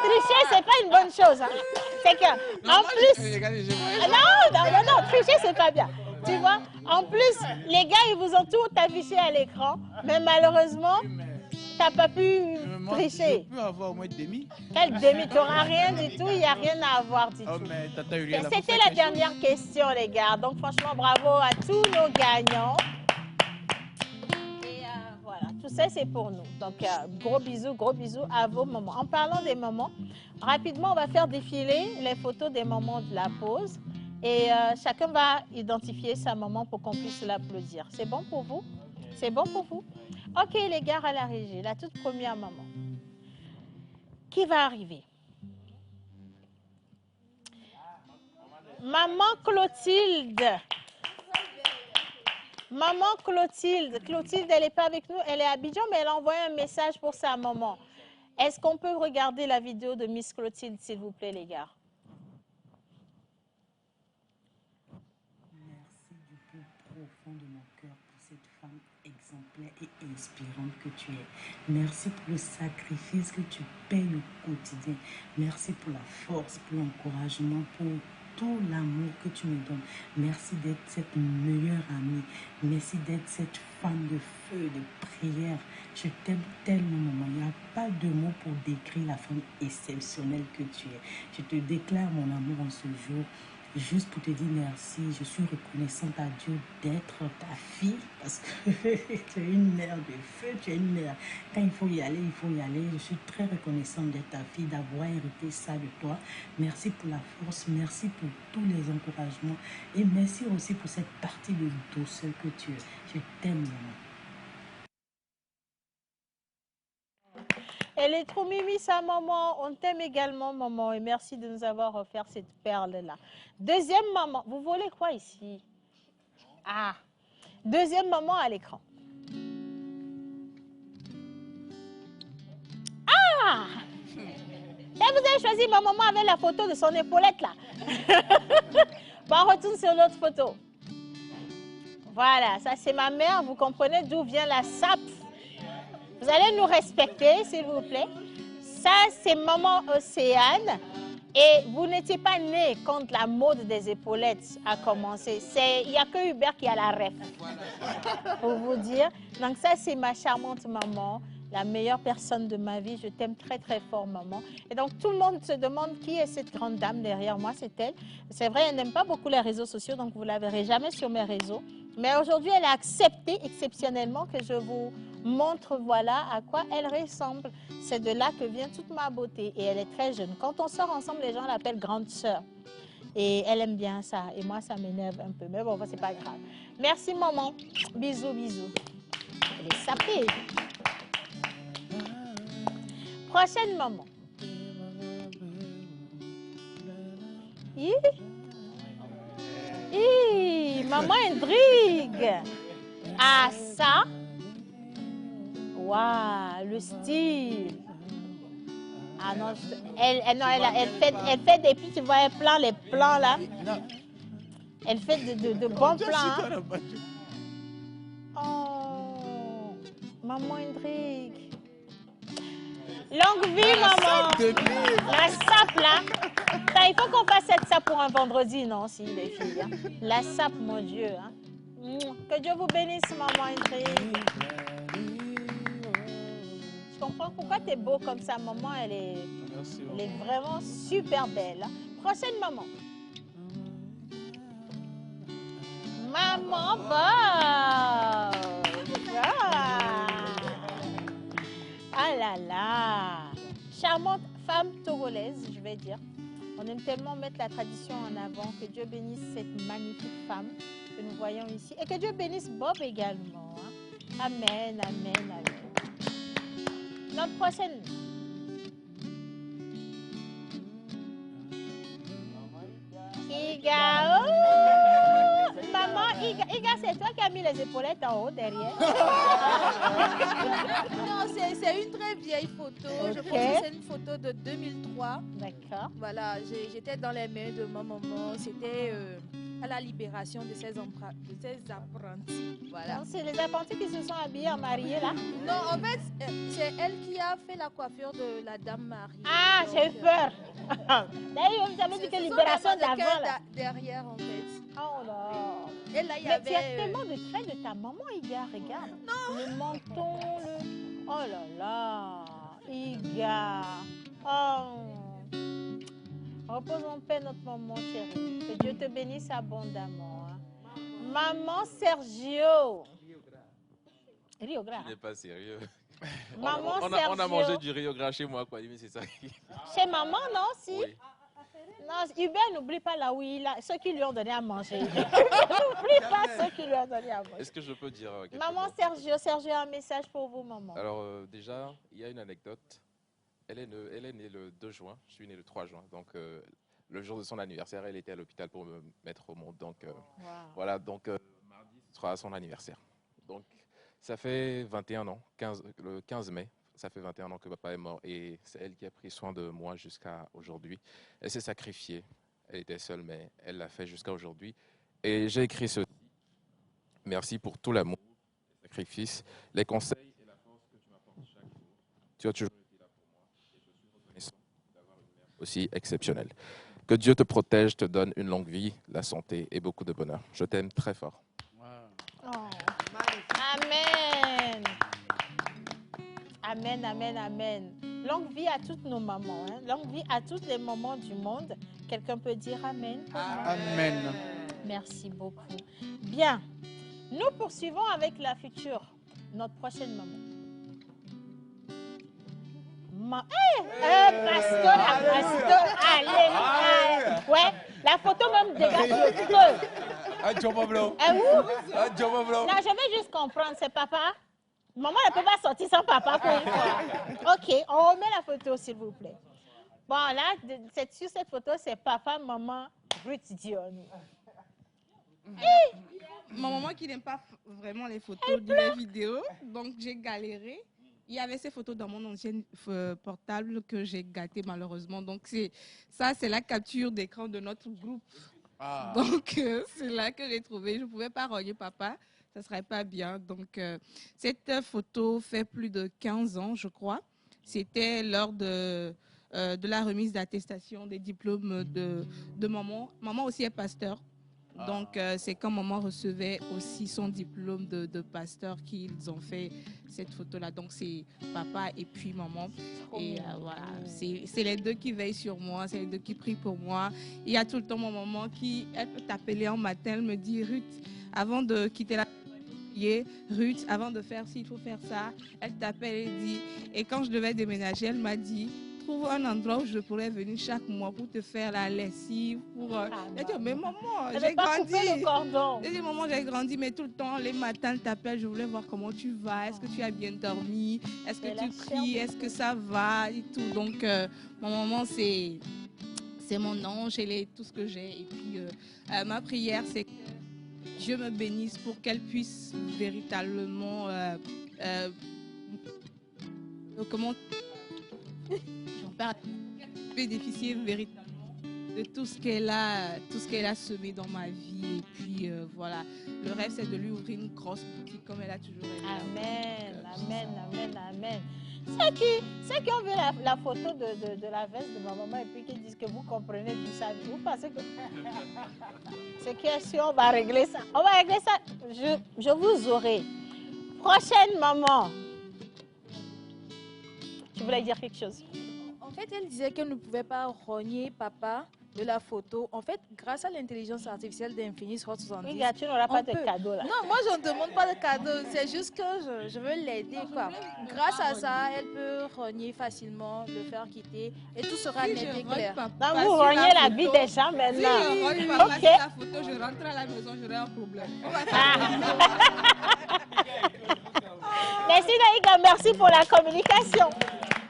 Tricher, c'est pas une bonne chose. Hein. C'est que, en plus... Non, tricher, c'est pas bien. Tu vois, en plus, les gars, ils vous ont tout affiché à l'écran, mais malheureusement, t'as pas pu tricher. Je peux avoir au moins demi. Quel demi? Tu n'auras rien du tout, il n'y a rien à avoir du tout. C'était la dernière question, les gars. Donc, franchement, bravo à tous nos gagnants. Et voilà, tout ça, c'est pour nous. Donc, gros bisous à vos moments. En parlant des moments, rapidement, on va faire défiler les photos des moments de la pause. Et chacun va identifier sa maman pour qu'on puisse l'applaudir. C'est bon pour vous? C'est bon pour vous? Ok, les gars, à la régie, la toute première maman. Qui va arriver? Maman Clotilde. Maman Clotilde. Clotilde, elle n'est pas avec nous, elle est à Abidjan, mais elle a envoyé un message pour sa maman. Est-ce qu'on peut regarder la vidéo de Miss Clotilde, s'il vous plaît, les gars? De mon cœur pour cette femme exemplaire et inspirante que tu es. Merci pour le sacrifice que tu payes au quotidien. Merci pour la force, pour l'encouragement, pour tout l'amour que tu me donnes. Merci d'être cette meilleure amie. Merci d'être cette femme de feu, de prière. Je t'aime tellement, maman. Il n'y a pas de mots pour décrire la femme exceptionnelle que tu es. Je te déclare mon amour en ce jour. Juste pour te dire merci, je suis reconnaissante à Dieu d'être ta fille parce que tu es une mère de feu, tu es une mère. Quand il faut y aller, il faut y aller. Je suis très reconnaissante d'être ta fille, d'avoir hérité ça de toi. Merci pour la force, merci pour tous les encouragements et merci aussi pour cette partie de douceur que tu es. Je t'aime, maman. Elle est trop mimi, sa maman. On t'aime également, maman. Et merci de nous avoir offert cette perle-là. Deuxième maman. Vous volez quoi ici? Ah. Deuxième maman à l'écran. Ah! Et vous avez choisi ma maman avec la photo de son épaulette, là. Bon, on retourne sur l'autre photo. Voilà, ça c'est ma mère. Vous comprenez d'où vient la sape? Vous allez nous respecter, s'il vous plaît. Ça, c'est maman Océane. Et vous n'étiez pas né quand la mode des épaulettes a commencé. Il n'y a que Hubert qui a la ref, pour vous dire. Donc ça, c'est ma charmante maman, la meilleure personne de ma vie. Je t'aime très, très fort, maman. Et donc, tout le monde se demande qui est cette grande dame derrière moi. C'est elle. C'est vrai, elle n'aime pas beaucoup les réseaux sociaux, donc vous ne la verrez jamais sur mes réseaux. Mais aujourd'hui, elle a accepté exceptionnellement que je vous montre, voilà, à quoi elle ressemble. C'est de là que vient toute ma beauté. Et elle est très jeune. Quand on sort ensemble, les gens l'appellent grande sœur. Et elle aime bien ça. Et moi, ça m'énerve un peu. Mais bon, c'est pas grave. Merci, maman. Bisous, bisous. Elle est sapée. Prochaine maman. Maman intrigue. Ah, ça. Waouh, le style. Ah non, elle fait des petits, tu vois, elle plante les plans là. Elle fait de bons plans. Hein. Oh, maman intrigue. Longue vie, maman. La sape là. Il faut qu'on fasse cette sape pour un vendredi, non, si les filles. Hein. La sape, mon Dieu. Hein. Que Dieu vous bénisse, maman intrigue. Je comprends pourquoi tu es beau comme ça, maman. Elle est vraiment super belle. Prochaine maman. Maman Bob. Ah là là. Charmante femme togolaise, je vais dire. On aime tellement mettre la tradition en avant. Que Dieu bénisse cette magnifique femme que nous voyons ici. Et que Dieu bénisse Bob également. Hein. Amen, amen, amen. Notre prochaine. Iga. Oh! Maman, Iga, c'est toi qui as mis les épaulettes en haut derrière. Non, c'est une très vieille photo. Okay. Je pense que c'est une photo de 2003. D'accord. Voilà, j'étais dans les mains de ma maman. C'était à la libération de ses apprentis. Voilà. C'est les apprentis qui se sont habillés en mariés là? Non, en fait, c'est elle qui a fait la coiffure de la dame mariée. Ah, j'ai eu peur. D'ailleurs, vous avez dit que libération d'avant là. Derrière en fait. Oh là. Et là, il y mais avait... tu as tellement de traits de ta maman, Iga, regarde. Non. Le menton, le... Oh là là. Iga. Oh. Repose en paix notre maman chérie. Que Dieu te bénisse abondamment. Hein. Maman Sergio. Rio Gras. Il n'est pas sérieux. Maman on a mangé du Rio Gras chez moi, quoi. Mais c'est ça. Chez maman, non, si? Oui. Non, Hubert n'oublie pas là où il a, ceux qui lui ont donné à manger. N'oublie pas ceux qui lui ont donné à manger. Est-ce que je peux dire quelque Maman chose? Sergio a un message pour vous, maman. Alors déjà, il y a une anecdote. Elle est née le 2 juin, je suis né le 3 juin. Donc le jour de son anniversaire, elle était à l'hôpital pour me mettre au monde. Donc voilà, donc mardi, ce sera son anniversaire. Donc ça fait 21 ans, le 15 mai. Ça fait 21 ans que papa est mort et c'est elle qui a pris soin de moi jusqu'à aujourd'hui. Elle s'est sacrifiée. Elle était seule, mais elle l'a fait jusqu'à aujourd'hui. Et j'ai écrit ceci. Merci pour tout l'amour, les sacrifices, les conseils et la force que tu m'apportes chaque jour. Tu as toujours été là pour moi et je suis reconnaissant d'avoir une mère aussi exceptionnelle. Que Dieu te protège, te donne une longue vie, la santé et beaucoup de bonheur. Je t'aime très fort. Oh. Amen. Amen, amen, amen. Longue vie à toutes nos mamans. Hein? Longue vie à toutes les mamans du monde. Quelqu'un peut dire amen? Amen. Merci beaucoup. Bien. Nous poursuivons avec la future. Notre prochaine maman. Pasteur, allez. Ouais, la photo même dégage le creux. Non, je veux juste comprendre, c'est papa? Maman ne peut pas sortir sans papa pour une fois. Ok, on remet la photo, s'il vous plaît. Bon, là, sur cette photo, c'est papa, maman, Ruth Dion. Ma maman qui n'aime pas vraiment les photos de mes vidéos, donc j'ai galéré. Il y avait ces photos dans mon ancien portable que j'ai gâté malheureusement. Donc ça, c'est la capture d'écran de notre groupe. Ah. Donc c'est là que j'ai trouvé. Je ne pouvais pas rogner papa. Ça ne serait pas bien. Donc, cette photo fait plus de 15 ans, je crois. C'était lors de la remise d'attestation des diplômes de maman. Maman aussi est pasteur. Donc, c'est quand maman recevait aussi son diplôme de pasteur qu'ils ont fait cette photo-là. Donc, c'est papa et puis maman. Et voilà, c'est les deux qui veillent sur moi, c'est les deux qui prient pour moi. Il y a tout le temps ma maman qui, elle peut t'appeler en matin, elle me dit, Ruth, avant de quitter la... Ruth, avant de faire ci, il faut faire ça. Elle t'appelle et dit, et quand je devais déménager, elle m'a dit, trouve un endroit où je pourrais venir chaque mois pour te faire la lessive. Elle dit, mais maman, j'ai grandi. Elle dit, maman, j'ai grandi, mais tout le temps, les matins, elle t'appelle, je voulais voir comment tu vas, est-ce que tu as bien dormi, est-ce que tu pries, est-ce que ça va et tout. Donc, ma maman, c'est c'est mon ange, elle est tout ce que j'ai. Et puis, ma prière, c'est que Dieu me bénisse pour qu'elle puisse véritablement... comment... J'en parle bénéficier véritablement de tout ce qu'elle a semé dans ma vie. Et puis, voilà. Le rêve, c'est de lui ouvrir une grosse boutique comme elle a toujours aimé. Amen, amen, amen, amen. Ceux qui ont vu la photo de la veste de ma maman et puis qui disent que vous comprenez tout ça, vous pensez que ce qui est sûr, on va régler ça. On va régler ça. Je vous aurai. Prochaine maman. Tu voulais dire quelque chose? En fait, elle disait qu'elle ne pouvait pas rogner papa de la photo. En fait, grâce à l'intelligence artificielle d'Infinix Hot 70... Oui, tu n'auras pas de cadeau là. Non, moi, je ne demande pas de cadeau. C'est juste que je veux l'aider, quoi. Grâce à ça, elle peut rogner facilement, le faire quitter et tout sera net et clair. Donc, vous rognez la vie des gens maintenant. Si je rogne papa sur la photo, je rentre à la maison, j'aurai un problème. Merci Naïka, merci pour la communication.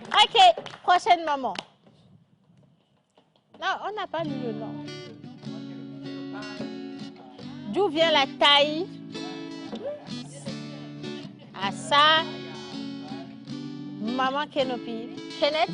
Ok, prochaine maman. Non, on n'a pas lu le nom. D'où vient la taille? Ah ça, maman Kenopi. Kenneth?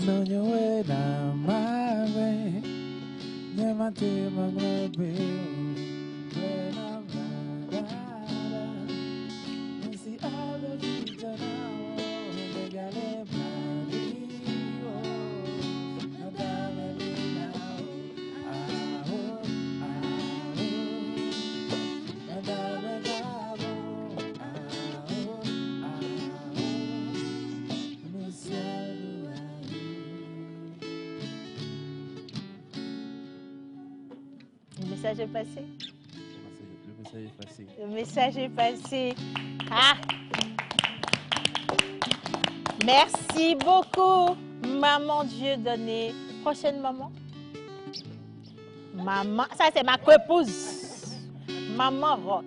Le message est passé. Le message est passé. Le message est passé. Ah! Merci beaucoup, maman Dieudonné. Prochaine maman. Maman, ça c'est ma coépouse. Maman Rock.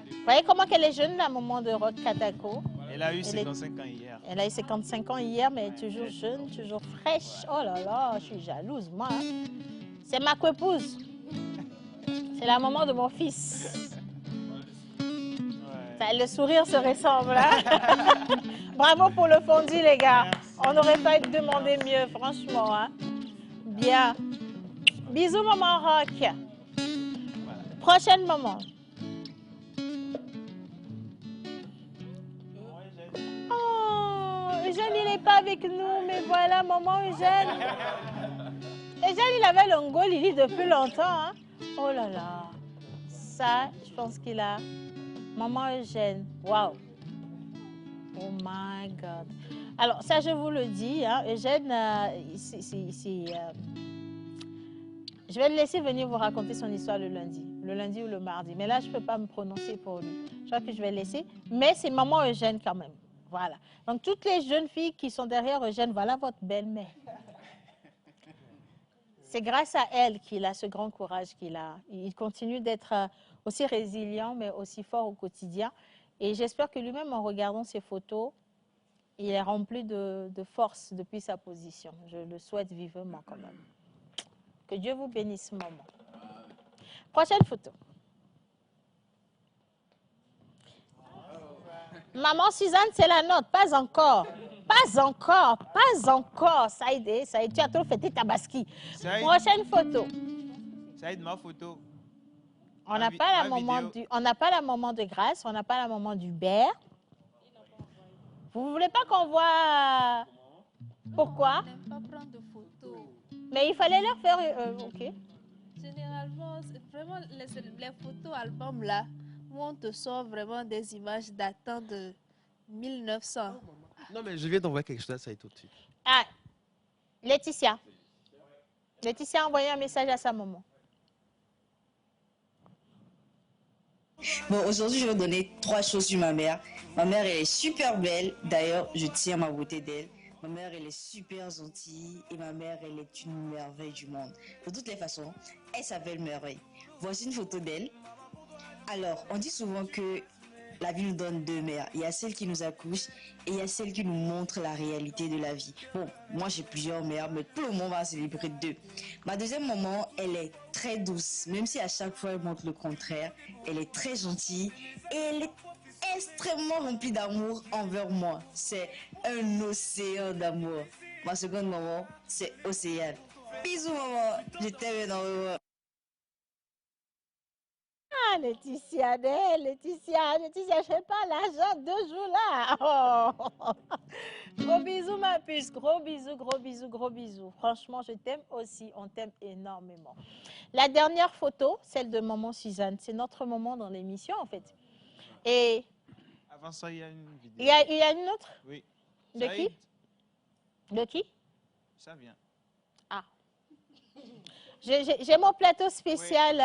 Vous voyez comment elle est jeune, la maman de Rock Katako? Elle a eu 55 ans hier. Elle a eu 55 ans hier, mais elle est toujours jeune, toujours fraîche. Oh là là, je suis jalouse, moi. C'est ma coépouse. C'est la maman de mon fils. Ouais. Le sourire se ressemble. Hein? Bravo pour le fondu, les gars. On n'aurait pas demandé mieux, franchement. Hein? Bien. Bisous, maman Rock. Prochaine maman. Oh, Eugène, il n'est pas avec nous, mais voilà, maman Eugène. Eugène, il avait le Ngolili depuis longtemps. Hein? Oh là là. Ça, je pense qu'il a... Maman Eugène, waouh. Oh my God. Alors, ça, je vous le dis, hein, Eugène, je vais le laisser venir vous raconter son histoire le lundi ou le mardi. Mais là, je ne peux pas me prononcer pour lui. Je crois que je vais le laisser. Mais c'est maman Eugène quand même. Voilà. Donc, toutes les jeunes filles qui sont derrière Eugène, voilà votre belle-mère. C'est grâce à elle qu'il a ce grand courage qu'il a. Il continue d'être aussi résilient, mais aussi fort au quotidien. Et j'espère que lui-même, en regardant ses photos, il est rempli de force depuis sa position. Je le souhaite vivement quand même. Que Dieu vous bénisse, maman. Prochaine photo. Maman Suzanne, c'est la nôtre. Pas encore. Pas encore. Pas encore. Saïd, tu as trop fêté Tabaski. Prochaine photo. Saïd, ma photo. On n'a pas la maman de Grâce, on n'a pas la maman d'Hubert. Vous ne voulez pas qu'on voit pourquoi? On n'aime pas prendre de photos. Mais il fallait leur faire... ok. Généralement, vraiment, les photos albums là, où on te sort vraiment des images datant de 1900. Non, mais je viens d'envoyer quelque chose à ça tout de suite. Ah, Laetitia. Laetitia a envoyé un message à sa maman. Bon, aujourd'hui, je vais vous donner 3 choses sur ma mère. Ma mère, elle est super belle. D'ailleurs, je tiens ma beauté d'elle. Ma mère, elle est super gentille. Et ma mère, elle est une merveille du monde. De toutes les façons, elle s'appelle Merveille. Voici une photo d'elle. Alors, on dit souvent que la vie nous donne deux mères. Il y a celle qui nous accouche et il y a celle qui nous montre la réalité de la vie. Bon, moi j'ai plusieurs mères, mais tout le monde va célébrer deux. Ma deuxième maman, elle est très douce, même si à chaque fois elle montre le contraire. Elle est très gentille et elle est extrêmement remplie d'amour envers moi. C'est un océan d'amour. Ma seconde maman, c'est Océane. Bisous maman, je t'aime énormément. Ah, Laetitia, Laetitia, je fais pas l'argent 2 jours là. Oh. Gros bisous, ma puce. Gros bisous, gros bisous, gros bisous. Franchement, je t'aime aussi. On t'aime énormément. La dernière photo, celle de maman Suzanne. C'est notre moment dans l'émission, en fait. Et avant ça, il y a une vidéo. Il y a une autre? Oui. De qui? De qui? Ça vient. Ah. J'ai mon plateau spécial. Oui.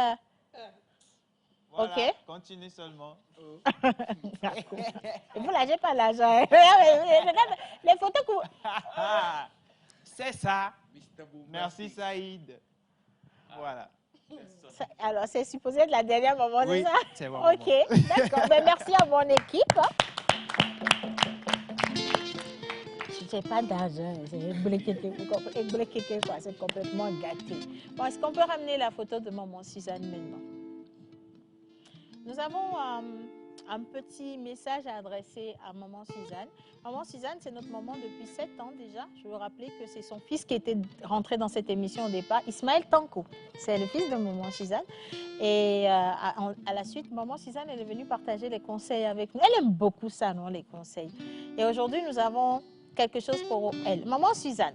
Voilà, ok. Continue seulement. Vous là, j'ai pas l'argent. Les photos que c'est ça. Merci Saïd. Voilà. Alors, c'est supposé être la dernière maman, oui, c'est ça? C'est bon. Ok, d'accord. Ben, merci à mon équipe. Je n'ai pas d'argent. C'est complètement gâté. Bon, est-ce qu'on peut ramener la photo de maman Suzanne maintenant? Nous avons un petit message à adresser à maman Suzanne. Maman Suzanne, c'est notre maman depuis 7 ans déjà. Je veux rappeler que c'est son fils qui était rentré dans cette émission au départ, Ismaël Tanko. C'est le fils de maman Suzanne. Et à la suite, maman Suzanne, elle est venue partager les conseils avec nous. Elle aime beaucoup ça, non, les conseils. Et aujourd'hui, nous avons quelque chose pour elle. Maman Suzanne,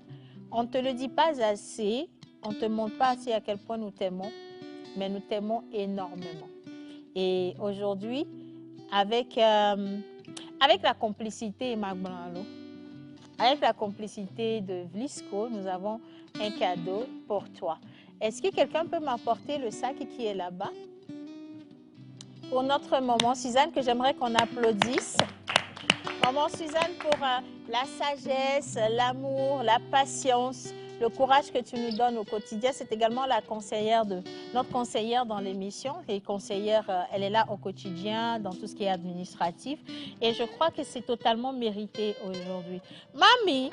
on ne te le dit pas assez, on ne te montre pas assez à quel point nous t'aimons, mais nous t'aimons énormément. Et aujourd'hui, avec la complicité avec la complicité de Vlisco, nous avons un cadeau pour toi. Est-ce que quelqu'un peut m'apporter le sac qui est là-bas? Pour notre maman Suzanne, que j'aimerais qu'on applaudisse. Maman Suzanne, pour la sagesse, l'amour, la patience, le courage que tu nous donnes au quotidien. C'est également la conseillère notre conseillère dans l'émission. Et conseillère, elle est là au quotidien, dans tout ce qui est administratif. Et je crois que c'est totalement mérité aujourd'hui. Mamie,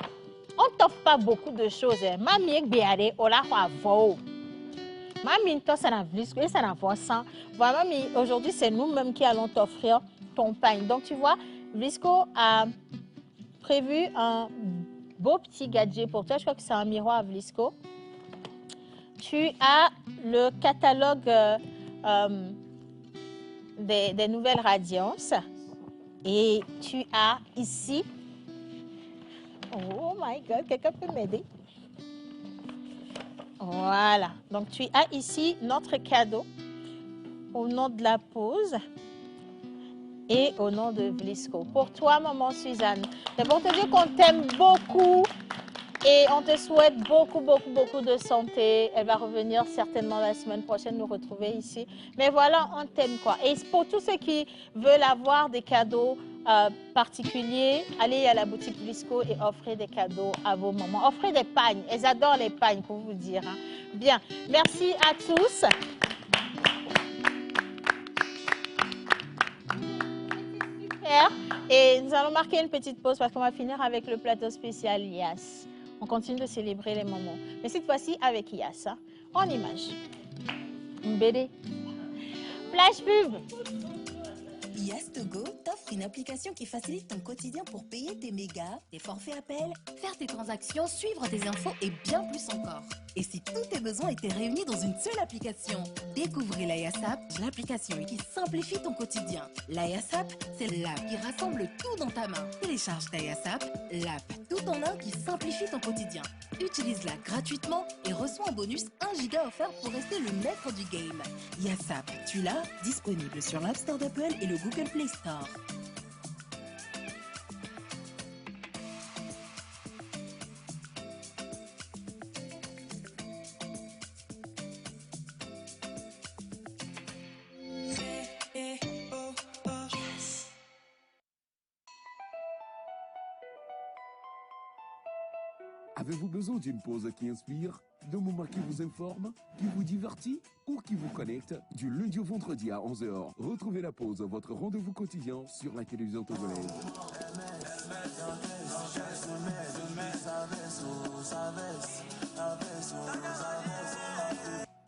on ne t'offre pas beaucoup de choses. Hein. Mamie, Mamie, toi, ça n'a plus, ça n'a pas ça. Voilà, mamie, aujourd'hui, c'est nous-mêmes qui allons t'offrir ton pain. Donc, tu vois, Vlisco a prévu un beau petit gadget pour toi. Je crois que c'est un miroir Vlisco. Tu as le catalogue des nouvelles Radiance. Et tu as ici... Oh my God, quelqu'un peut m'aider? Voilà. Donc, tu as ici notre cadeau au nom de la pause et au nom de Vlisco. Pour toi, maman Suzanne, c'est pour te dire qu'on t'aime beaucoup et on te souhaite beaucoup, beaucoup, beaucoup de santé. Elle va revenir certainement la semaine prochaine nous retrouver ici. Mais voilà, on t'aime quoi. Et pour tous ceux qui veulent avoir des cadeaux particuliers, allez à la boutique Vlisco et offrez des cadeaux à vos mamans. Offrez des pagnes. Elles adorent les pagnes, pour vous dire. Hein. Bien. Merci à tous. Et nous allons marquer une petite pause parce qu'on va finir avec le plateau spécial Yas. On continue de célébrer les moments. Mais cette fois-ci avec Yas, hein, en image. Mbédé. Flash pub. Yas Togo t'offre une application qui facilite ton quotidien pour payer tes mégas, tes forfaits appels, faire tes transactions, suivre tes infos et bien plus encore. Et si tous tes besoins étaient réunis dans une seule application? Découvrez la Yas App, l'application qui simplifie ton quotidien. La Yas App, c'est l'app qui rassemble tout dans ta main. Télécharge ta Yas App, l'app tout en un qui simplifie ton quotidien. Utilise-la gratuitement et reçois en bonus 1 giga offert pour rester le maître du game. Yas App, tu l'as, disponible sur l'App Store d'Apple et le Google Play Store. Avez-vous besoin d'une pause qui inspire, de moments qui vous informent, qui vous divertit ou qui vous connecte du lundi au vendredi à 11h. Retrouvez la pause, votre rendez-vous quotidien sur la télévision togolaise.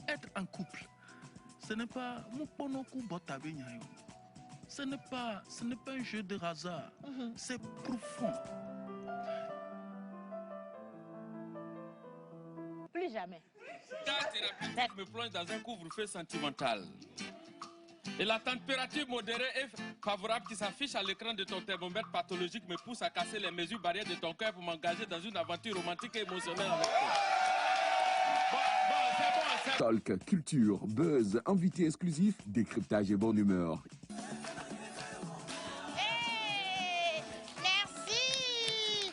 Être en couple, ce n'est pas ce n'est pas un jeu de hasard, c'est profond. Plus jamais. Ta thérapeutique me plonge dans un couvre-feu sentimental. Et la température modérée et favorable qui s'affiche à l'écran de ton thermomètre pathologique me pousse à casser les mesures barrières de ton cœur pour m'engager dans une aventure romantique et émotionnelle avec toi. Talk, culture, buzz, invité exclusif, décryptage et bonne humeur. Merci.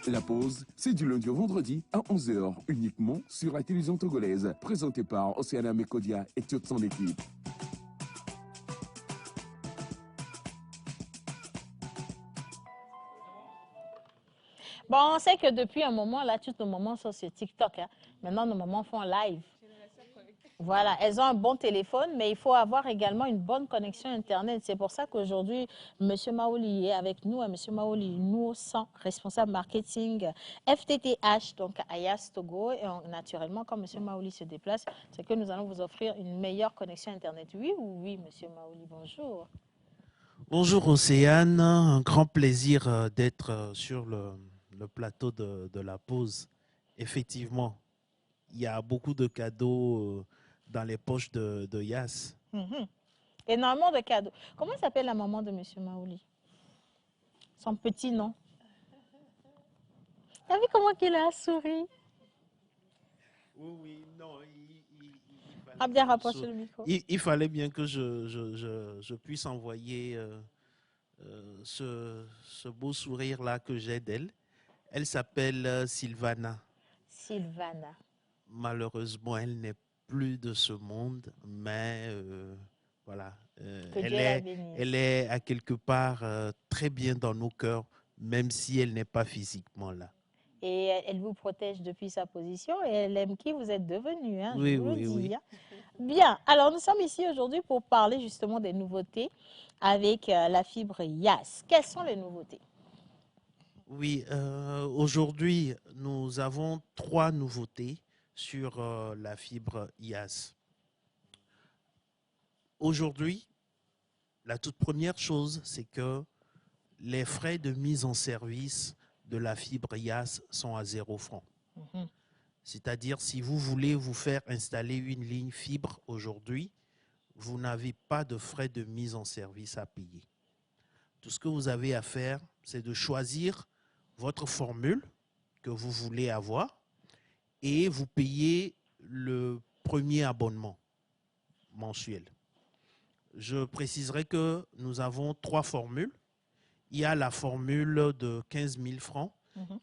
La pause, c'est du lundi au vendredi à 11h, uniquement sur la télévision togolaise, présentée par Océana Mekodia et toute son équipe. Bon, on sait que depuis un moment, là, tous nos mamans sont sur TikTok. Hein. Maintenant, nos mamans font live. Voilà, elles ont un bon téléphone, mais il faut avoir également une bonne connexion Internet. C'est pour ça qu'aujourd'hui, M. Maouli est avec nous. M. Maouli, nous sommes responsable marketing FTTH, donc à Yas Togo. Et naturellement, quand M. Maouli se déplace, c'est que nous allons vous offrir une meilleure connexion Internet. Oui ou oui, M. Maouli, bonjour. Bonjour Océane, un grand plaisir d'être sur le plateau de la pause. Effectivement, il y a beaucoup de cadeaux dans les poches de Yas. Énormément de cadeaux. Comment s'appelle la maman de M. Maouli? Son petit nom. T'as vu comment il a souri? Oui, non. Ah, bien rapprocher le micro. Il fallait bien que je puisse envoyer ce beau sourire-là que j'ai d'elle. Elle s'appelle Sylvana. Sylvana. Malheureusement, elle n'est plus de ce monde, mais voilà. Elle est à quelque part très bien dans nos cœurs, même si elle n'est pas physiquement là. Et elle vous protège depuis sa position et elle aime qui vous êtes devenu, hein, oui, je vous le dis. Oui. Hein. Bien, alors nous sommes ici aujourd'hui pour parler justement des nouveautés avec la fibre Yas. Quelles sont les nouveautés? Oui, aujourd'hui, nous avons 3 nouveautés sur la fibre Yas. Aujourd'hui, la toute première chose, c'est que les frais de mise en service de la fibre Yas sont à 0 francs. C'est-à-dire, si vous voulez vous faire installer une ligne fibre aujourd'hui, vous n'avez pas de frais de mise en service à payer. Tout ce que vous avez à faire, c'est de choisir votre formule que vous voulez avoir et vous payez le premier abonnement mensuel. Je préciserai que nous avons 3 formules. Il y a la formule de 15 000 francs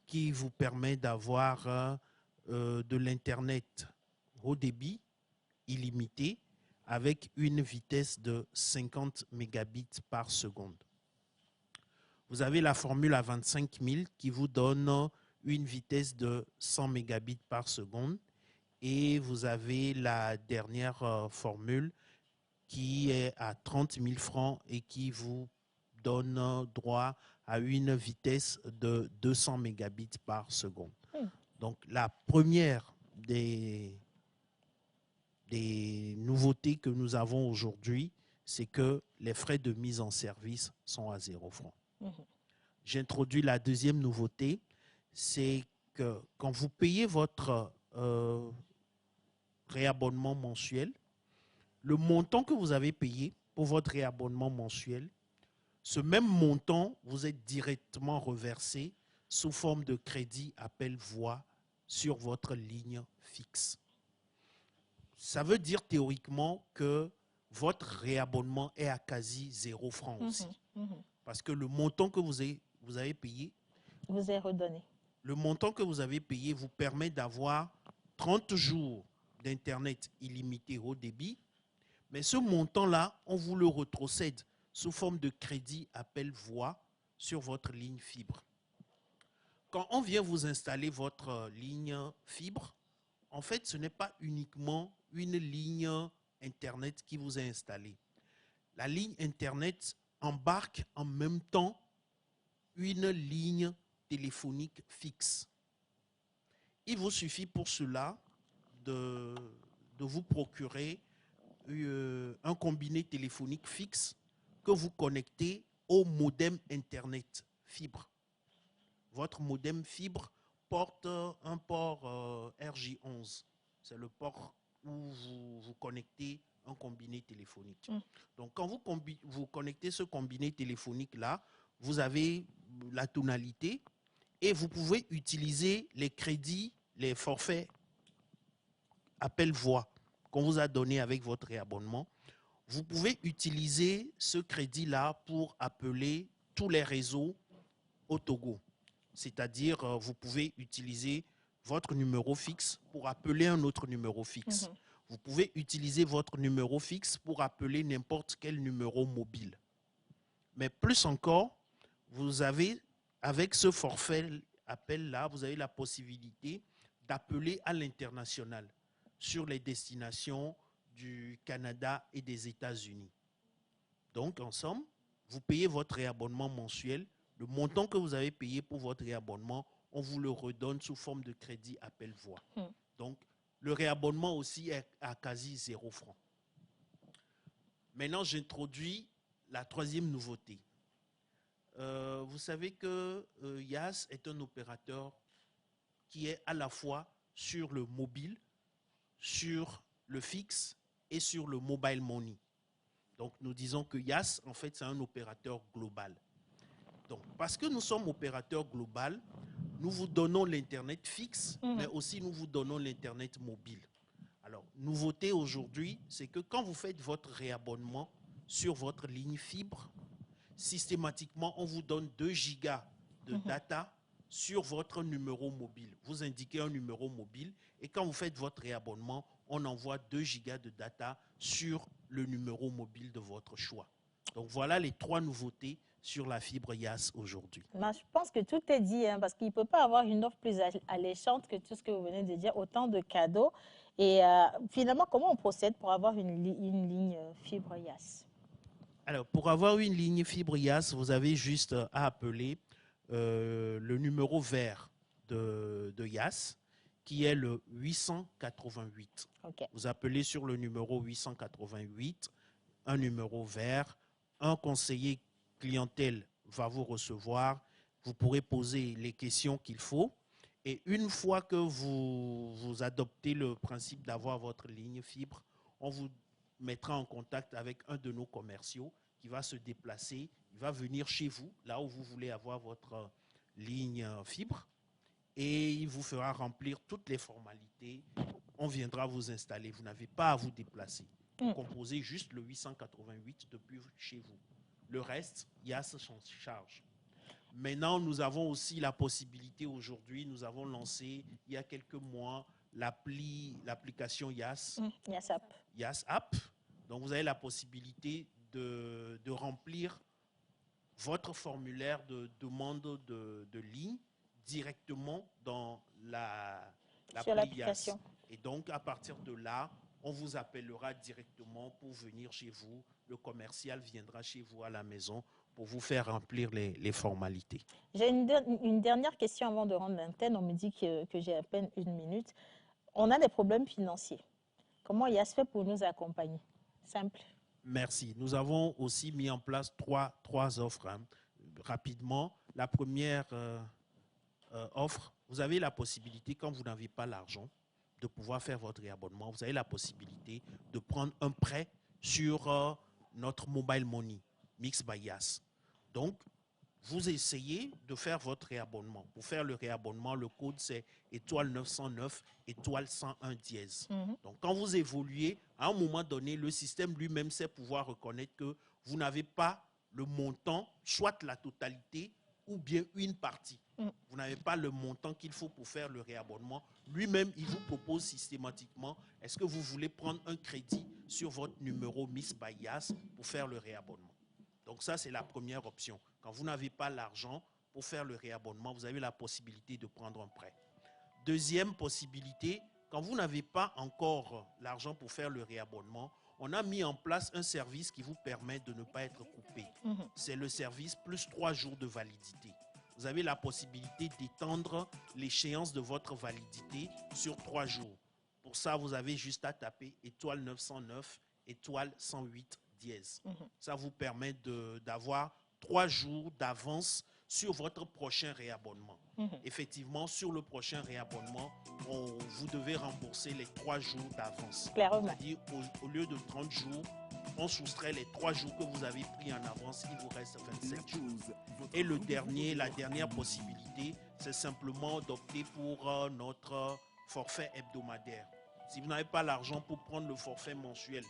qui vous permet d'avoir de l'Internet haut débit illimité avec une vitesse de 50 mégabits par seconde. Vous avez la formule à 25 000 qui vous donne une vitesse de 100 mégabits par seconde. Et vous avez la dernière formule qui est à 30 000 francs et qui vous donne droit à une vitesse de 200 mégabits par seconde. Donc, la première des nouveautés que nous avons aujourd'hui, c'est que les frais de mise en service sont à 0 francs. J'introduis la deuxième nouveauté, c'est que quand vous payez votre réabonnement mensuel, le montant que vous avez payé pour votre réabonnement mensuel, ce même montant vous est directement reversé sous forme de crédit appel voix sur votre ligne fixe. Ça veut dire théoriquement que votre réabonnement est à quasi 0 francs aussi. Parce que le montant que vous avez payé vous est redonné. Le montant que vous avez payé vous permet d'avoir 30 jours d'Internet illimité haut débit, mais ce montant-là, on vous le rétrocède sous forme de crédit appel voix sur votre ligne fibre. quand on vient vous installer votre ligne fibre, en fait, ce n'est pas uniquement une ligne Internet qui vous est installée. La ligne Internet embarque en même temps une ligne téléphonique fixe. Il vous suffit pour cela de vous procurer un combiné téléphonique fixe que vous connectez au modem Internet fibre. Votre modem fibre porte un port RJ11. C'est le port où vous connectez un combiné téléphonique. Donc, quand vous connectez ce combiné téléphonique-là, vous avez la tonalité et vous pouvez utiliser les crédits, les forfaits appel voix qu'on vous a donné avec votre réabonnement. Vous pouvez utiliser ce crédit-là pour appeler tous les réseaux au Togo. C'est-à-dire, vous pouvez utiliser votre numéro fixe pour appeler un autre numéro fixe. Vous pouvez utiliser votre numéro fixe pour appeler n'importe quel numéro mobile. Mais plus encore, vous avez, avec ce forfait appel-là, vous avez la possibilité d'appeler à l'international sur les destinations du Canada et des États-Unis. Donc, en somme, vous payez votre réabonnement mensuel. Le montant que vous avez payé pour votre réabonnement, on vous le redonne sous forme de crédit appel voix. Donc, le réabonnement aussi est à quasi 0 francs. Maintenant, j'introduis la troisième nouveauté. Vous savez que YAS est un opérateur qui est à la fois sur le mobile, sur le fixe et sur le mobile money. Donc, nous disons que YAS, en fait, c'est un opérateur global. Donc, parce que nous sommes opérateur global, nous vous donnons l'Internet fixe, mais aussi nous vous donnons l'Internet mobile. Alors, nouveauté aujourd'hui, c'est que quand vous faites votre réabonnement sur votre ligne fibre, systématiquement, on vous donne 2 gigas de data sur votre numéro mobile. Vous indiquez un numéro mobile et quand vous faites votre réabonnement, on envoie 2 gigas de data sur le numéro mobile de votre choix. Donc, voilà les 3 nouveautés sur la fibre YAS aujourd'hui. Je pense que tout est dit, parce qu'il ne peut pas avoir une offre plus alléchante que tout ce que vous venez de dire, autant de cadeaux. Et finalement, comment on procède pour avoir une ligne fibre YAS? Alors, pour avoir une ligne fibre YAS, vous avez juste à appeler le numéro vert de YAS, qui est le 888. Vous appelez sur le numéro 888, un numéro vert, un conseiller clientèle va vous recevoir, vous pourrez poser les questions qu'il faut. Et une fois que vous adoptez le principe d'avoir votre ligne fibre, on vous mettra en contact avec un de nos commerciaux qui va se déplacer, il va venir chez vous, là où vous voulez avoir votre ligne fibre, et il vous fera remplir toutes les formalités. On viendra vous installer, vous n'avez pas à vous déplacer. Vous composez juste le 888 depuis chez vous. Le reste, YAS s'en charge. Maintenant, nous avons aussi la possibilité aujourd'hui, nous avons lancé il y a quelques mois l'application YAS. YAS App. Donc, vous avez la possibilité de remplir votre formulaire de demande de ligne directement dans l'appli YAS. Et donc, à partir de là, on vous appellera directement pour venir chez vous. Le commercial viendra chez vous à la maison pour vous faire remplir les formalités. J'ai une dernière question avant de rendre l'antenne. On me dit que j'ai à peine 1 minute. On a des problèmes financiers. Comment YAS fait pour nous accompagner? Simple. Merci. Nous avons aussi mis en place trois offres. Rapidement, la première offre, vous avez la possibilité, quand vous n'avez pas l'argent, de pouvoir faire votre réabonnement. Vous avez la possibilité de prendre un prêt sur notre mobile money, Mixx by YAS. Donc, vous essayez de faire votre réabonnement. Pour faire le réabonnement, le code c'est étoile 909, étoile 101 dièse. Donc, quand vous évoluez, à un moment donné, le système lui-même sait pouvoir reconnaître que vous n'avez pas le montant, soit la totalité ou bien une partie. Vous n'avez pas le montant qu'il faut pour faire le réabonnement. Lui-même, il vous propose systématiquement, est-ce que vous voulez prendre un crédit sur votre numéro Mixx by YAS pour faire le réabonnement? Donc ça, c'est la première option. Quand vous n'avez pas l'argent pour faire le réabonnement, vous avez la possibilité de prendre un prêt. Deuxième possibilité, quand vous n'avez pas encore l'argent pour faire le réabonnement, on a mis en place un service qui vous permet de ne pas être coupé. C'est le service plus 3 jours de validité. Vous avez la possibilité d'étendre l'échéance de votre validité sur 3 jours. Pour ça, vous avez juste à taper étoile 909, étoile 108 dièse. Ça vous permet d'avoir 3 jours d'avance sur votre prochain réabonnement. Effectivement, sur le prochain réabonnement, vous devez rembourser les 3 jours d'avance. C'est-à-dire, au lieu de 30 jours, on soustrait les 3 jours que vous avez pris en avance, il vous reste 27 jours. Et la dernière possibilité, c'est simplement d'opter pour notre forfait hebdomadaire. Si vous n'avez pas l'argent pour prendre le forfait mensuel,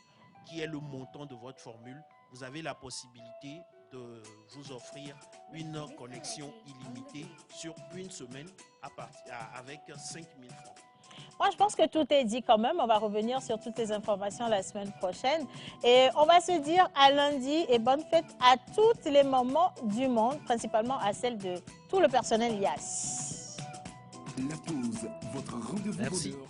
qui est le montant de votre formule, vous avez la possibilité de vous offrir une connexion illimitée sur une semaine avec 5 000 francs. Moi, je pense que tout est dit quand même. On va revenir sur toutes les informations la semaine prochaine. Et on va se dire à lundi et bonne fête à toutes les mamans du monde, principalement à celles de tout le personnel IAS. La pause, votre rendez-vous Merci. bonheur.